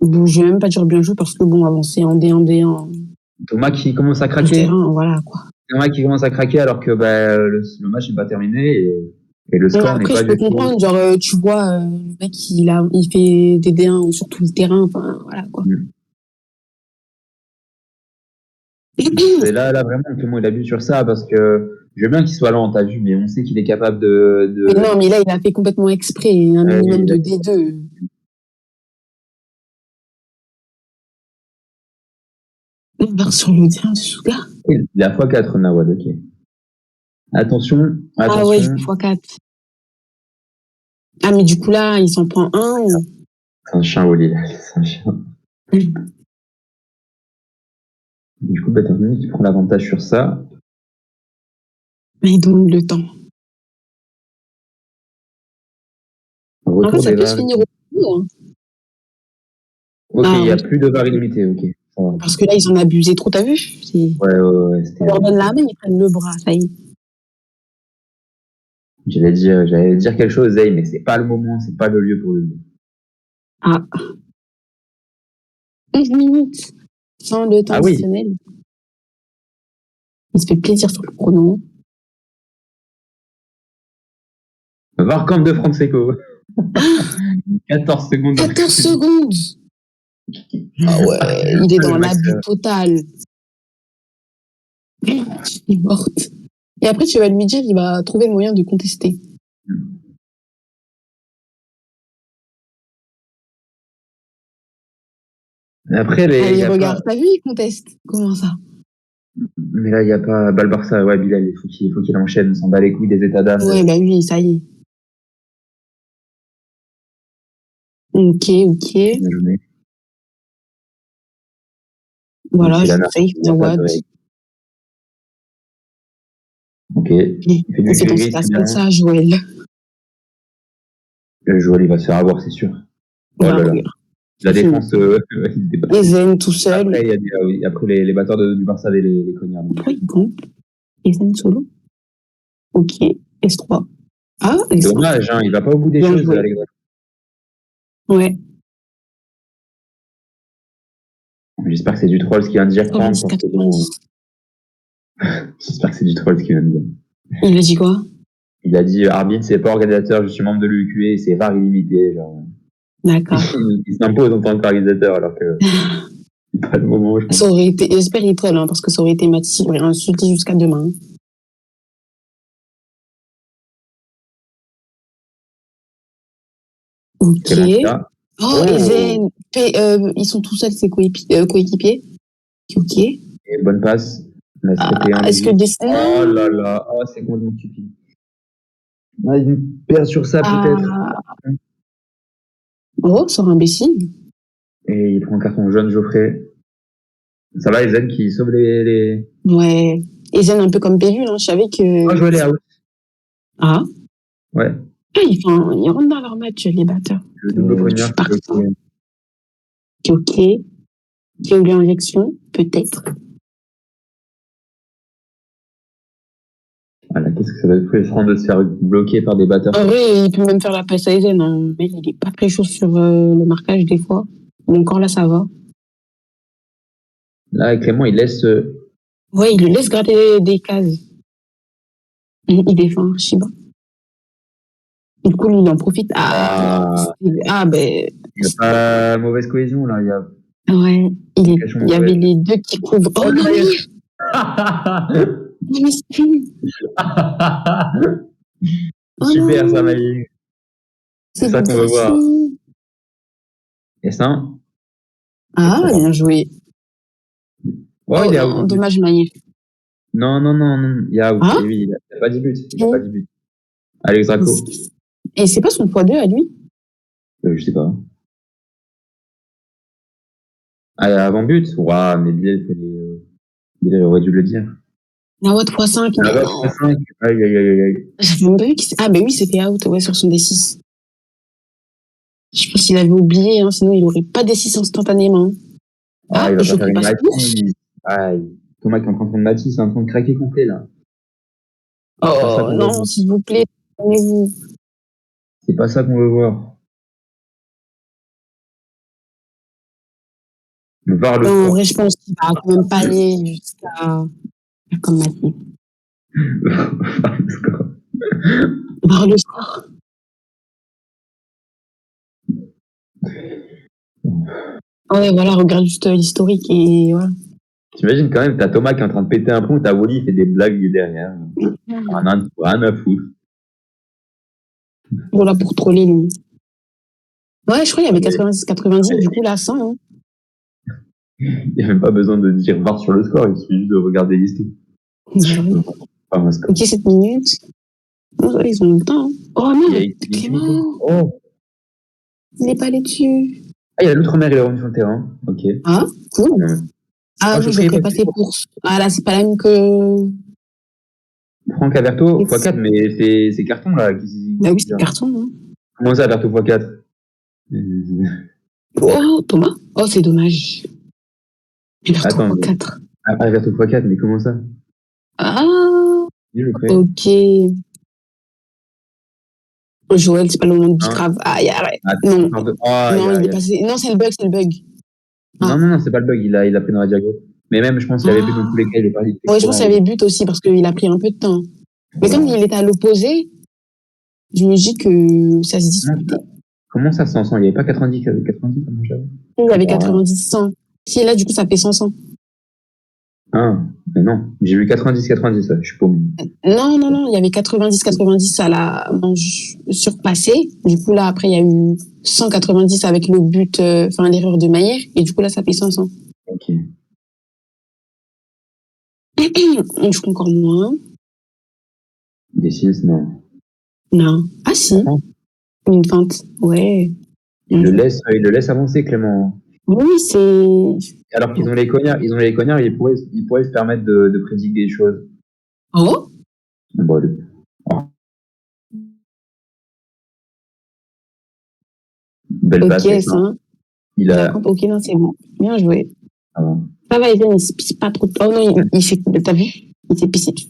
Bon, je vais même pas dire bien joué parce que bon, avancer en D1. Thomas qui commence à Le craquer. terrain, voilà, quoi. Thomas qui commence à craquer alors que bah, le match n'est pas terminé et le score n'est Après, pas je peux du tout. comprendre, genre, tu vois, le mec, il fait des D1 sur tout le terrain, enfin, voilà, quoi. Et là, vraiment, Clément, il abuse sur ça parce que je veux bien qu'il soit lent, t'as vu, mais on sait qu'il est capable de. Mais non, mais là, il a fait complètement exprès, un minimum de D2. On part sur le terrain de Souga. Il a x4, Nawad, ok. Attention. Ah ouais, x4. Ah, mais du coup, là, il s'en prend un. C'est un chien au lit, là. C'est un chien. Du coup, Bayern Munich qui prend l'avantage sur ça. Mais il demande le temps. En fait, Retour ça des peut se VAR. finir au bout, hein. Ok, il Ah, n'y a oui. plus de VAR illimité, ok. Ça va. Parce que là, ils ont abusé trop, t'as vu? Ouais, On c'était. leur donne la main, ils prennent le bras, ça y est. J'allais dire quelque chose, Zay, mais c'est pas le moment, c'est pas le lieu pour le dire. Ah, 11 minutes sans le temps Ah oui, additionnel. Il se fait plaisir sur le chrono. VAR comme de Franseco. 14 secondes après. 14 secondes! Ah ouais, il est Le dans max, l'abus total. Je suis morte. Et après, tu vas lui dire, il va trouver le moyen de contester. Après, il Allez, y a pas. regarde, t'as vu, il conteste. Comment ça? Mais là, il n'y a pas. Bah, le Barça, ouais, Bilal, il faut qu'il enchaîne, s'en bat les couilles des états d'âme. Ouais, bah oui, ça y est. Ok. Bien joué. Donc, Voilà, c'est je la suis safe, il n'y a pas Nawad. de règle. Ok. Il fait Il du fait penser gris, à c'est bien. ça à Joël. Le joueur, il va se faire avoir, c'est sûr. Oh Voilà, là là. regarde. La C'est fini. défense, il est Et dépassé. Zen tout seul. Après, il y a oui, après les batteurs du Barça, les cognards. Pourquoi il compte? Et Zen solo. Ok. S3. Ah, S5. Dommage, hein, il va pas au bout des Bien choses, joué. Alexandre. Ouais. J'espère que c'est du troll ce qu'il vient de dire, prendre, 90, parce que bon, 90. j'espère que c'est du troll ce qu'il vient de dire. Il a dit quoi? Il a dit, arbitre, c'est pas organisateur, je suis membre de l'UQE, et c'est VAR illimité, genre. D'accord. Il s'impose en tant qu'organisateur, alors que c'est pas le moment, je pense. Ça aurait été, j'espère qu'il troll, hein, parce que ça aurait été Mathis, il aurait insulté jusqu'à demain. Ok. Très bon, ça. Oh, et Oh, Zen, ils sont tous seuls, ses coéquipiers. Ok. et bonne passe. La Ah, traité en est-ce que logique. Oh là non. là, oh, c'est complètement stupide. Ah, il perd sur ça, peut-être. Ah, oh, sort imbécile. Et il prend un carton jaune, Geoffrey. Ça va, Ezen qui sauve les... Ouais. Et Zen, un peu comme Bévul, hein, je savais que. Oh, Joël est out. Ah. Ouais, Ah, ils rentrent dans leur match, les batteurs. le double Je cognard, suis c'est partant. ok. Ok. Qui a eu l'injection, peut-être. Voilà, qu'est-ce que ça va être frustrant de se faire bloquer par des batteurs. En vrai, il peut même faire la passe à Ezen, hein. Mais il est pas très chaud sur le marquage des fois. Mais encore là, ça va. Là, Clément, il laisse... Ouais, il le laisse gratter des cases. Il défend archi bas. Du coup, lui, il en profite. Ben, il n'y a pas mauvaise cohésion, là. Il y a ouais. communication Il y avait mauvaise. les deux qui couvrent. Oh Oh, non, Maïs. mais c'est fini. Oh Super, ça, non, Maïs. C'est c'est ça qu'on veut voir. Buffy. Et ça, c'est Ah, trop rare. bien joué. Oh, Oh il est out non, en plus. dommage, Maïf. Non, il est out. Ah, Et oui, il n'a pas dit but. Il n'a pas dit but. Alex Draco. et c'est pas son x2 à lui? Je sais pas. Ah, avant but. Waouh, mais Bilal aurait dû le dire. Nawad x5, Ah, mais bah, non. 5. Aïe, aïe, aïe, aïe. J'avais même pas vu Ah, ben oui, c'était out, ouais, sur son D6. Je pense qu'il avait oublié, hein, sinon il aurait pas D6 instantanément. Ah, Ah, il va pas faire Geoffrey une passe course. Matisse. Aïe. Thomas qui est en train de prendre Matisse, c'est en train de craquer complet, là. C'est pas ça Oh qu'on veut non, voir. s'il vous plaît, prenez-vous. C'est pas ça qu'on veut voir. Var le Non, en score. vrai, je pense qu'il va quand même pas aller jusqu'à comme Mathis. Var le score. Voir le score. Ouais, voilà, regarde juste l'historique et voilà. T'imagines quand même, t'as Thomas qui est en train de péter un pont, t'as Wally qui fait des blagues derrière. Rien à foutre. Voilà pour troller lui. Ouais, je crois qu'il y avait 90-90, du coup là 100. Hein. Il n'y a même pas besoin de dire VAR sur le score, il suffit juste de regarder l'histoire. Bah oui. Pas un score. Ok, 7 minutes. Oh, ils ont le temps. Hein. Oh non, Il y a Clément, Oh, il n'est pas allé dessus. ah, il y a l'autre mère, il est revenu sur le terrain. Ok. Ah, cool. Non, mais- Ah Oh, oui, je Chopri est ferais passé. passer pour. Ah là, c'est pas la même que. Franck Averto, x4, mais c'est carton, là. Bah oui, c'est carton. Hein. Comment ça, Averto x4? Oh, Thomas. Oh, c'est dommage. Il a Attends, mais... 4. Averto x4, mais comment ça? Ah, Oui, je crois. ok. Joël, c'est pas le moment de Hein? bicrave. Ah, arrête. Attends, Non, pardon. Oh, non, il est passé. Non, c'est le bug, c'est le bug. Ah, Non, c'est pas le bug, il a pris dans la diago. Mais même, je pense qu'il avait but dans tous les ah. cas, il est parti. Il était Ouais, je pense qu'il y crevant. avait but aussi parce qu'il a pris un peu de temps. Mais comme Voilà. il était à l'opposé, je me dis que ça se discutait. Comment ça, 100, 100? Il n'y avait pas 90, 90 comment j'avais? Il avait Voilà. 90, 100. Si, là, du coup, ça fait 100, 100. Ah, mais non, j'ai vu 90, 90, ça, je suis paumé. Non, non, non, il y avait 90, 90 à la manche surpassée. Du coup, là, après, il y a eu 190 avec le but, enfin, l'erreur de Maillère. Et du coup, là, ça fait 500. Ok. Je crois encore moins. Des 6, non. Non. Ah, si. Ah, Une feinte. Ouais. il le laisse avancer, Clément. Oui, c'est. Alors qu'ils ont les cognards, ils pourraient se permettre de prédire des choses. Oh? Bon, ah, belle Ok, passe, mais ça. il a, Ok, non, c'est bon. Bien joué. ah, Ça va, Evan, il se pisse pas trop. Oh non, il s'est. T'as vu? Il s'est pissé dessus.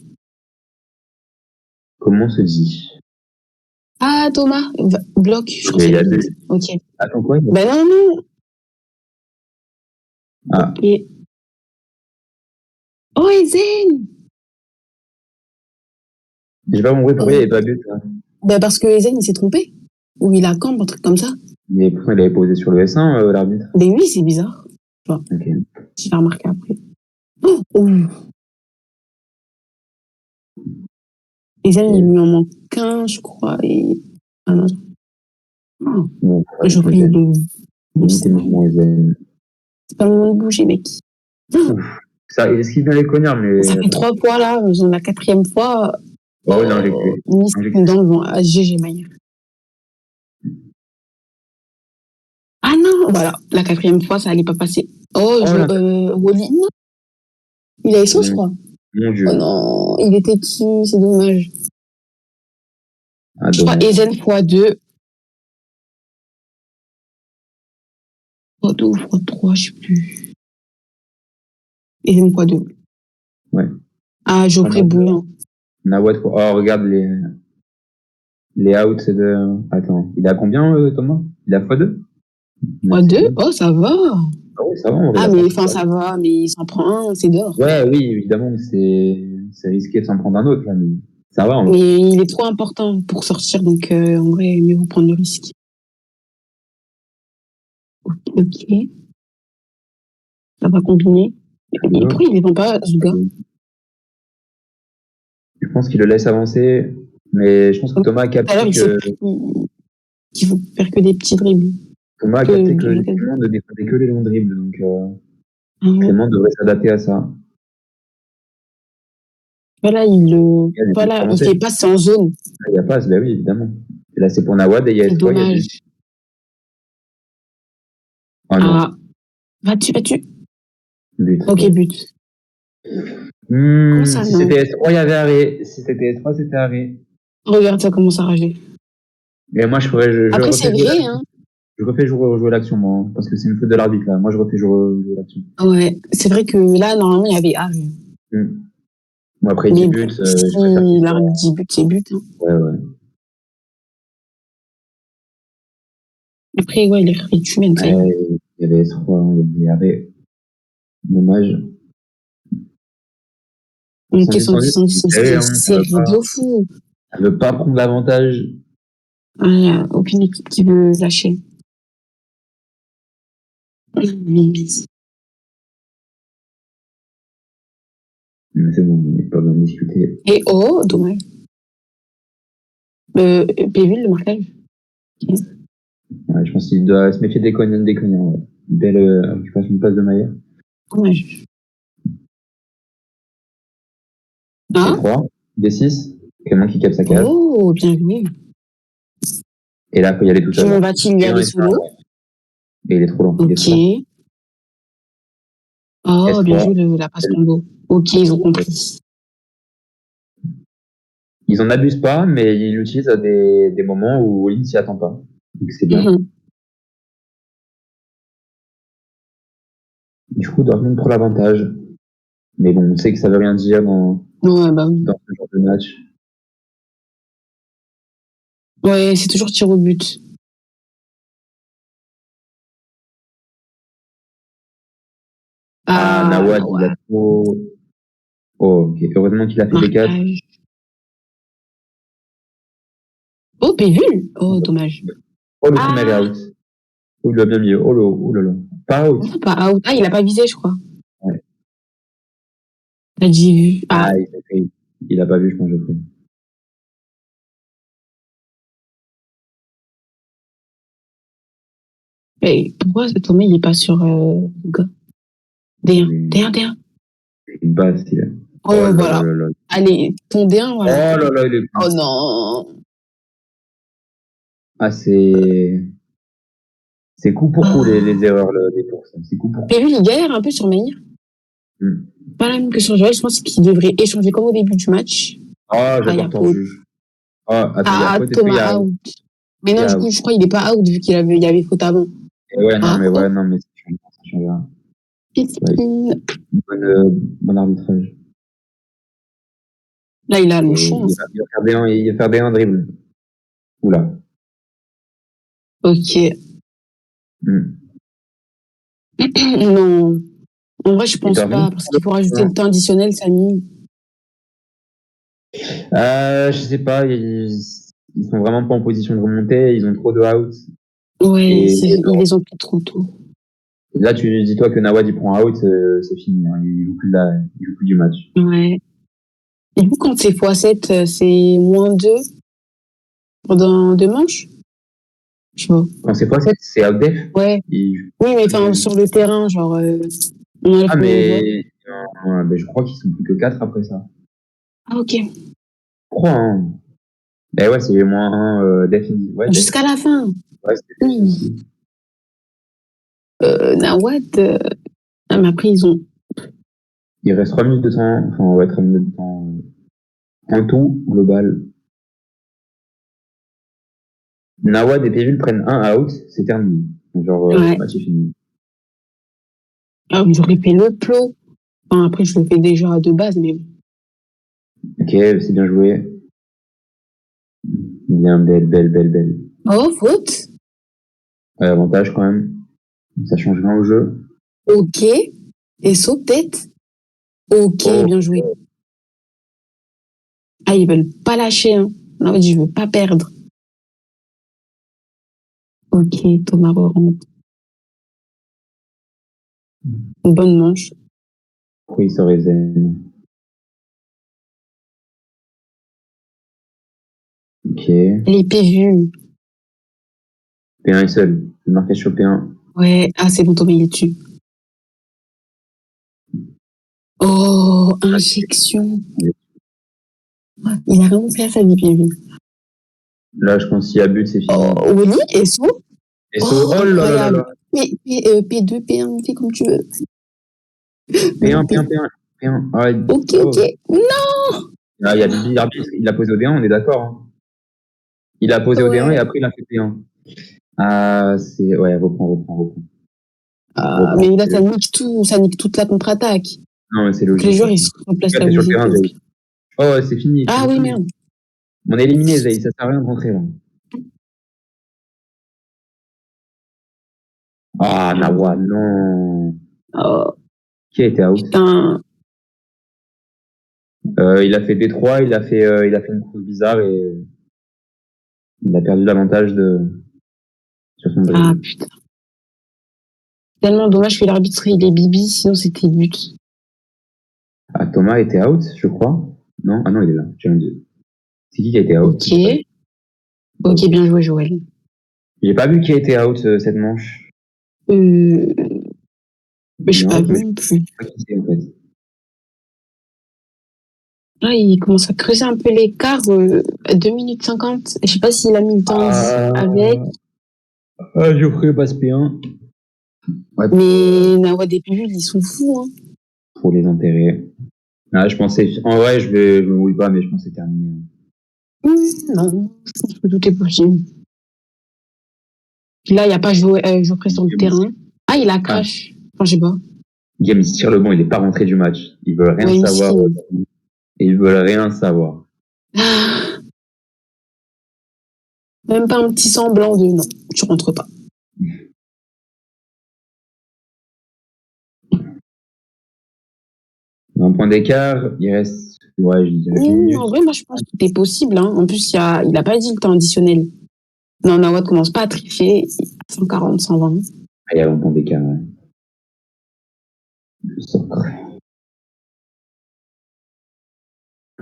comment se dit? Ah, Thomas, bloc, je crois que Il c'est y a le deux. but. Ok. Attends, quoi? Ben non, non. Ah, Ok. Oh, Ezen! j'ai pas compris pourquoi il n'y avait pas but, là. Ben parce que Ezen, il s'est trompé. Ou il a camp, un truc comme ça. Mais pourquoi il avait posé sur le S1, l'arbitre? Ben oui, c'est bizarre. Bon, Ok. je vais remarquer après. Oh, oh. Ezen, il lui en manque qu'un, je crois. Et... Ah non. Oh. Bon, ouais, Je prie de. limiter le mouvement zen. C'est pas le moment de bouger, mec. Oh. Ça, il esquive bien les cognards, mais. Ça fait 3 fois là, j'en la 4e fois. Oh, il a injecté. Nice dans le vent. Ah, GG Maillard. Ah non, voilà, la 4e fois, ça allait pas passer. Oh, Wally, non, il avait son, je crois. Mon Dieu. Oh non, il était dessus, c'est dommage. Ah, Je crois dommage. Ezen x2. x2 ou x3, je sais plus. Ezen x2. Ouais. Ah, Geoffrey Bouillon. Nawad, oh, regarde les outs de. Attends, il a combien, Thomas? Il a x2? x2? Oh, ça va. Ah oui, ça va, on Ah, regarde mais pas. enfin, ça va, mais il s'en prend un, c'est dehors. Ouais, oui, évidemment, c'est risqué de s'en prendre un autre, là, mais ça va. Mais il est trop important pour sortir, donc en vrai, mieux vaut prendre le risque. Ok. Ça va combiner. Et pourquoi il ne défend pas, ce gars? Je pense qu'il le laisse avancer, mais je pense que Thomas a Tout à l'heure, capté que. qu'il faut faire que des petits dribbles. Thomas a capté que Clément ne défendait que les longs dribbles, donc Clément devrait s'adapter à ça. Voilà, il fait passer en zone. Il y a passe, bah oui, évidemment. Et là, c'est pour Nawad et il y a C'est S3, il y a dommage. but. Oh non. Ah, vas-tu. But. Ok, Ouais. but. Comment ça, Si non? c'était S3, il y avait arrêt. Si c'était S3, c'était arrêt. Regarde, ça commence à rager. Mais moi, Après, c'est vrai, hein. Je refais jouer l'action, moi, parce que c'est une faute de l'arbitre, là. Moi, je refais jouer l'action. Ouais, c'est vrai que là, normalement, il y avait arrêt. Bon, après, il dit but, si je préfère qu'il soit... l'arbitre dit but, c'est but. Hein. Ouais. Après, ouais, il tue même, ça. Il y avait S3, il y avait... Dommage. Ok, 110, c'est serré de fou. Elle veut pas prendre l'avantage. Il n'y a aucune équipe qui veut lâcher. Mais c'est bon, on n'est pas besoin de discuter. Et oh, dommage. Béville, le marquage. Okay. Ouais, je pense qu'il doit se méfier des cognons. Ouais. Belle occupation de passe de Maillard. Dommage. D3, D6. Clément qui capte sa cage. Oh, bien vu. Et là, il faut y aller tout seul. Comment va-t-il y aller solo? Et il est trop lent. Ok. Oh, bien joué la passe combo. Ok, ils ont compris. Ils en abusent pas, mais ils l'utilisent à des moments où il ne s'y attend pas. Donc c'est bien. Du coup, Dortmund prend l'avantage. Mais bon, on sait que ça veut rien dire dans ce genre de match. Ouais, c'est toujours tir au but. Nawad, il a trop... Oh, ok. Heureusement qu'il a fait des 4. Oh, Pévul. Oh, dommage. Oh, le premier est out. Oh, il a bien mis. Oh là là. Pas out. Non, pas out. Ah, il a pas visé, je crois. Ouais. T'as dit vu. Il a pas vu, je pense, je crois. Et pourquoi Thomas, il est pas sur le gars? D1, D1. Une basse, il a. Oh, voilà. Là. Allez, ton D1, voilà. Oh là là, il est. Oh non. Ah, c'est coup pour coup, les erreurs, des courses. C'est coup pour coup. Pévul, il galère un peu sur Meir. Pas la même que sur Joël. Je pense qu'il devrait échanger comme au début du match. Ah, j'adore ton juge. Thomas out. Mais non, du coup, je crois qu'il est pas out vu qu'il y avait faute avant. Ouais, non, mais ça change rien. Bon arbitrage. Là, il a le chance. Il va faire des 1 dribble. Oula. Ok. Non. En vrai, je pense pas, parce qu'il faut rajouter le temps additionnel, Samy. Je sais pas, ils sont vraiment pas en position de remonter, ils ont trop de out. Ouais, ils les ont pris trop tôt. Là, tu dis-toi que Nawad, il prend out, c'est fini, hein, il joue plus du match. Ouais. Et du coup, quand c'est x7, c'est -2 pendant 2 manches? Je sais pas. Quand c'est x7, c'est out def. Ouais. Oui, mais enfin, sur le terrain, genre, on enlève mais je crois qu'ils sont plus que 4 après ça. Ah, ok. Je crois, hein. Ben ouais, c'est -1 def. Ouais, jusqu'à la fin. Ouais, c'était aussi. Nawad, mais après, ils ont. Il reste 3 minutes de temps, enfin, ouais, 3 minutes de temps. En tout, global. Nawad et Pévul prennent un out, c'est terminé. Genre, le match est fini. Ah, j'aurais fait le plot. Enfin, après, je le fais déjà de base, mais. Ok, c'est bien joué. Bien, belle. Oh, faute. Avantage quand même. Ça change rien au jeu. Ok. Et saut, peut-être. Ok, bien joué. Ah, ils veulent pas lâcher, hein. Non, je veux pas perdre. Ok, Thomas rentre. Bonne manche. Oui, ça réserve. Ok. Les PVU. P1 est seul. Le marquage sur P1. Ouais, ah, c'est bon, Thomas, il est dessus. Oh, injection. Il a vraiment fait ça, les PVU. Là, je pense qu'il y a but, c'est fini. Oh, Oli, SO. SO, oh là là. Mais, P2, P1, fais comme tu veux. P1. Ah, ok. Non! Là, il y a Bibi arbitre, il a posé au D1, on est d'accord. Hein. Il a posé au D1 et après il a fait P1. Ah, ouais, reprends. Mais là, ça nique toute la contre-attaque. Non, mais c'est logique. Les joueurs, ils se replacent la musique. musique. Oh, c'est fini. Ah oui, merde. On est éliminé, Zay, ça sert à rien de rentrer là. Ah, Nawa, non. Oh. Qui a été out? Putain. Il a fait D3, il a fait une course bizarre et il a perdu l'avantage sur son dribble. Ah, putain. Tellement dommage que l'arbitre, il est Bibi, sinon c'était but. Ah, Thomas était out, je crois. Non? Ah non, il est là. C'est qui a été out? Ok, bien joué, Joël. J'ai pas vu qui a été out cette manche. Mais je sais pas vu non plus. Pas qui c'est, en fait. Là, il commence à creuser un peu l'écart. 2 minutes 50. Je sais pas s'il a mis le temps avec. Geoffrey Baspéen. Ouais, Mais Nawad et Pivul, ils sont fous. Hein. pour les enterrer. Ah, je pensais, en vrai, je me mouille pas, mais je pense que c'est terminé. Non, je pense que tout est possible. Là, il n'y a pas Geoffrey sur le terrain. Ah, il a crash. Enfin, je sais pas. Guillaume, il se tire le banc, il est pas rentré du match. Ils veulent rien Ouais, savoir. Et ils veulent rien savoir. Même pas un petit semblant de non, tu rentres pas. Un point d'écart, il reste, ouais, je dirais 1 minute. En vrai, moi, je pense que c'est possible. Hein. En plus, il a pas dit le temps additionnel. Non, Nawad commence pas à tricher. 140, 120. Ah, il y a un point d'écart, ouais.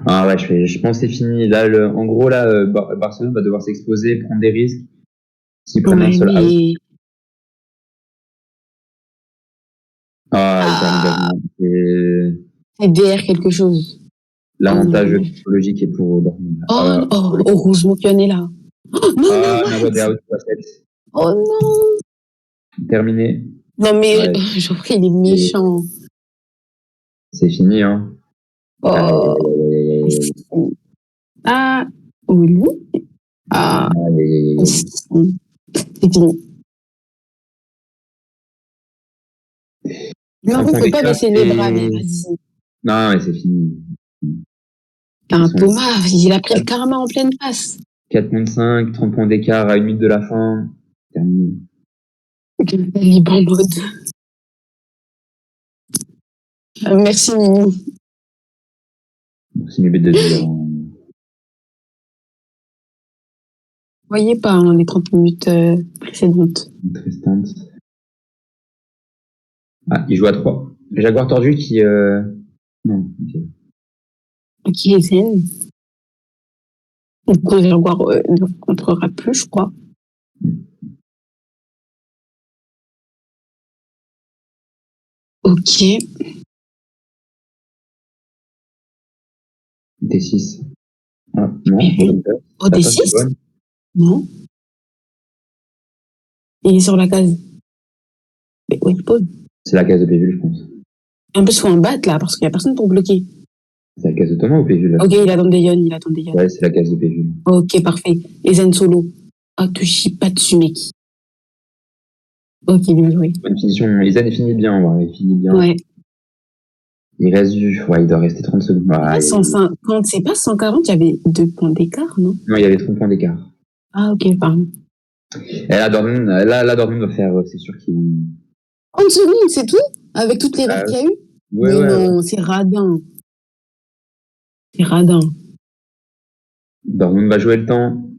Ah ouais, je pense que c'est fini. Là, en gros, là, Barcelone va devoir s'exposer, prendre des risques. S'ils prennent un seul out. Ah, c'est derrière quelque chose. L'avantage psychologique est pour Dortmund. Heureusement qu'il y en est là. Oh, non, Nawad est out, 3-7. Oh non. Terminé. Non, mais Geoffrey, il est méchant. C'est fini, hein. Oh. Ah, oui. Ah, c'est fini. Non, on ne peut pas baisser les bras, mais vas-y. Non, mais c'est fini. Thomas, il a pris le karma en pleine face. 4 contre 5, 30 points d'écart à 1 minute de la fin. Terminé. Libre en mode. Merci, Mimi. C'est une bête de dire. Vous voyez pas hein, les 30 minutes précédentes. Ah, il joue à 3. Jaguar tordu qui... Non, ok. Qui est zen. Donc, Jaguar ne rencontrera plus, je crois. Ok. D6. Ah, non. Oh, D6 Non. Il est sur la case. Mais où il pose C'est la case de Pévul, je pense. Un peu faut un bat là, parce qu'il n'y a personne pour bloquer. C'est la case de Thomas ou Pévul là? Ok, il attend des Yon. Ouais, c'est la case de Pévul. Ok, parfait. Et Zen solo. Ah, te chie pas dessus, mec. Ok, bien joué. Bonne finition. Zen, il finit bien, il finit bien. Ouais. Il reste il doit rester 30 secondes. 150, c'est pas 140, il y avait 2 points d'écart, non? Non, il y avait 30 points d'écart. Ah, ok, pardon. Et là, Dortmund va faire, c'est sûr qu'il... 30 secondes, c'est tout? Avec toutes les barres qu'il y a eu? Ouais, mais non, c'est radin. C'est radin. Dortmund va jouer le temps.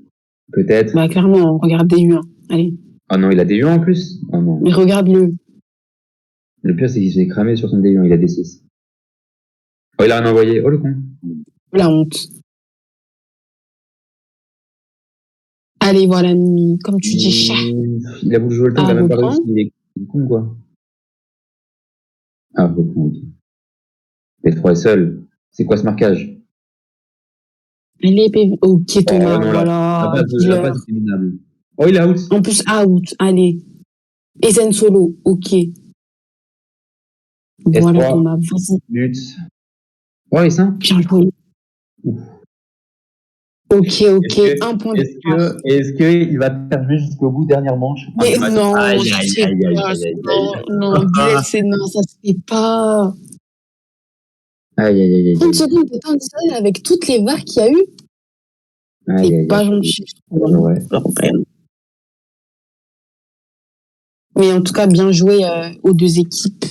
Peut-être. Bah, clairement, regarde DU1. Allez. Ah non, il a DU1 en plus? Oh non. Mais regarde-le. Le pire, c'est qu'il se fait cramer sur son DU1, il a D6. Oh, il a rien envoyé. Oh, le con. La honte. Allez, voilà, Mimi. Comme tu dis, chat. Il a voulu jouer le temps, il a même pas réussi. Il est con, quoi. Ah, ok. P3 est seul. C'est quoi ce marquage? Allez, PV. Ok, Thomas, non, voilà. La passe est minable. Oh, il est out. En plus, out. Allez. Et Zen solo. Ok. Voilà, Thomas. Vas-y. But. Oh, et ça? Bien joué. Ok, un point d'écart. Est-ce qu'il va terminer jusqu'au bout, dernière manche? Mais non, non, ça se fait pas. Aïe. 30 secondes de temps additionnel avec toutes les VAR qu'il y a eu. C'est pas gentil. Ouais. Mais en tout cas, bien joué aux deux équipes.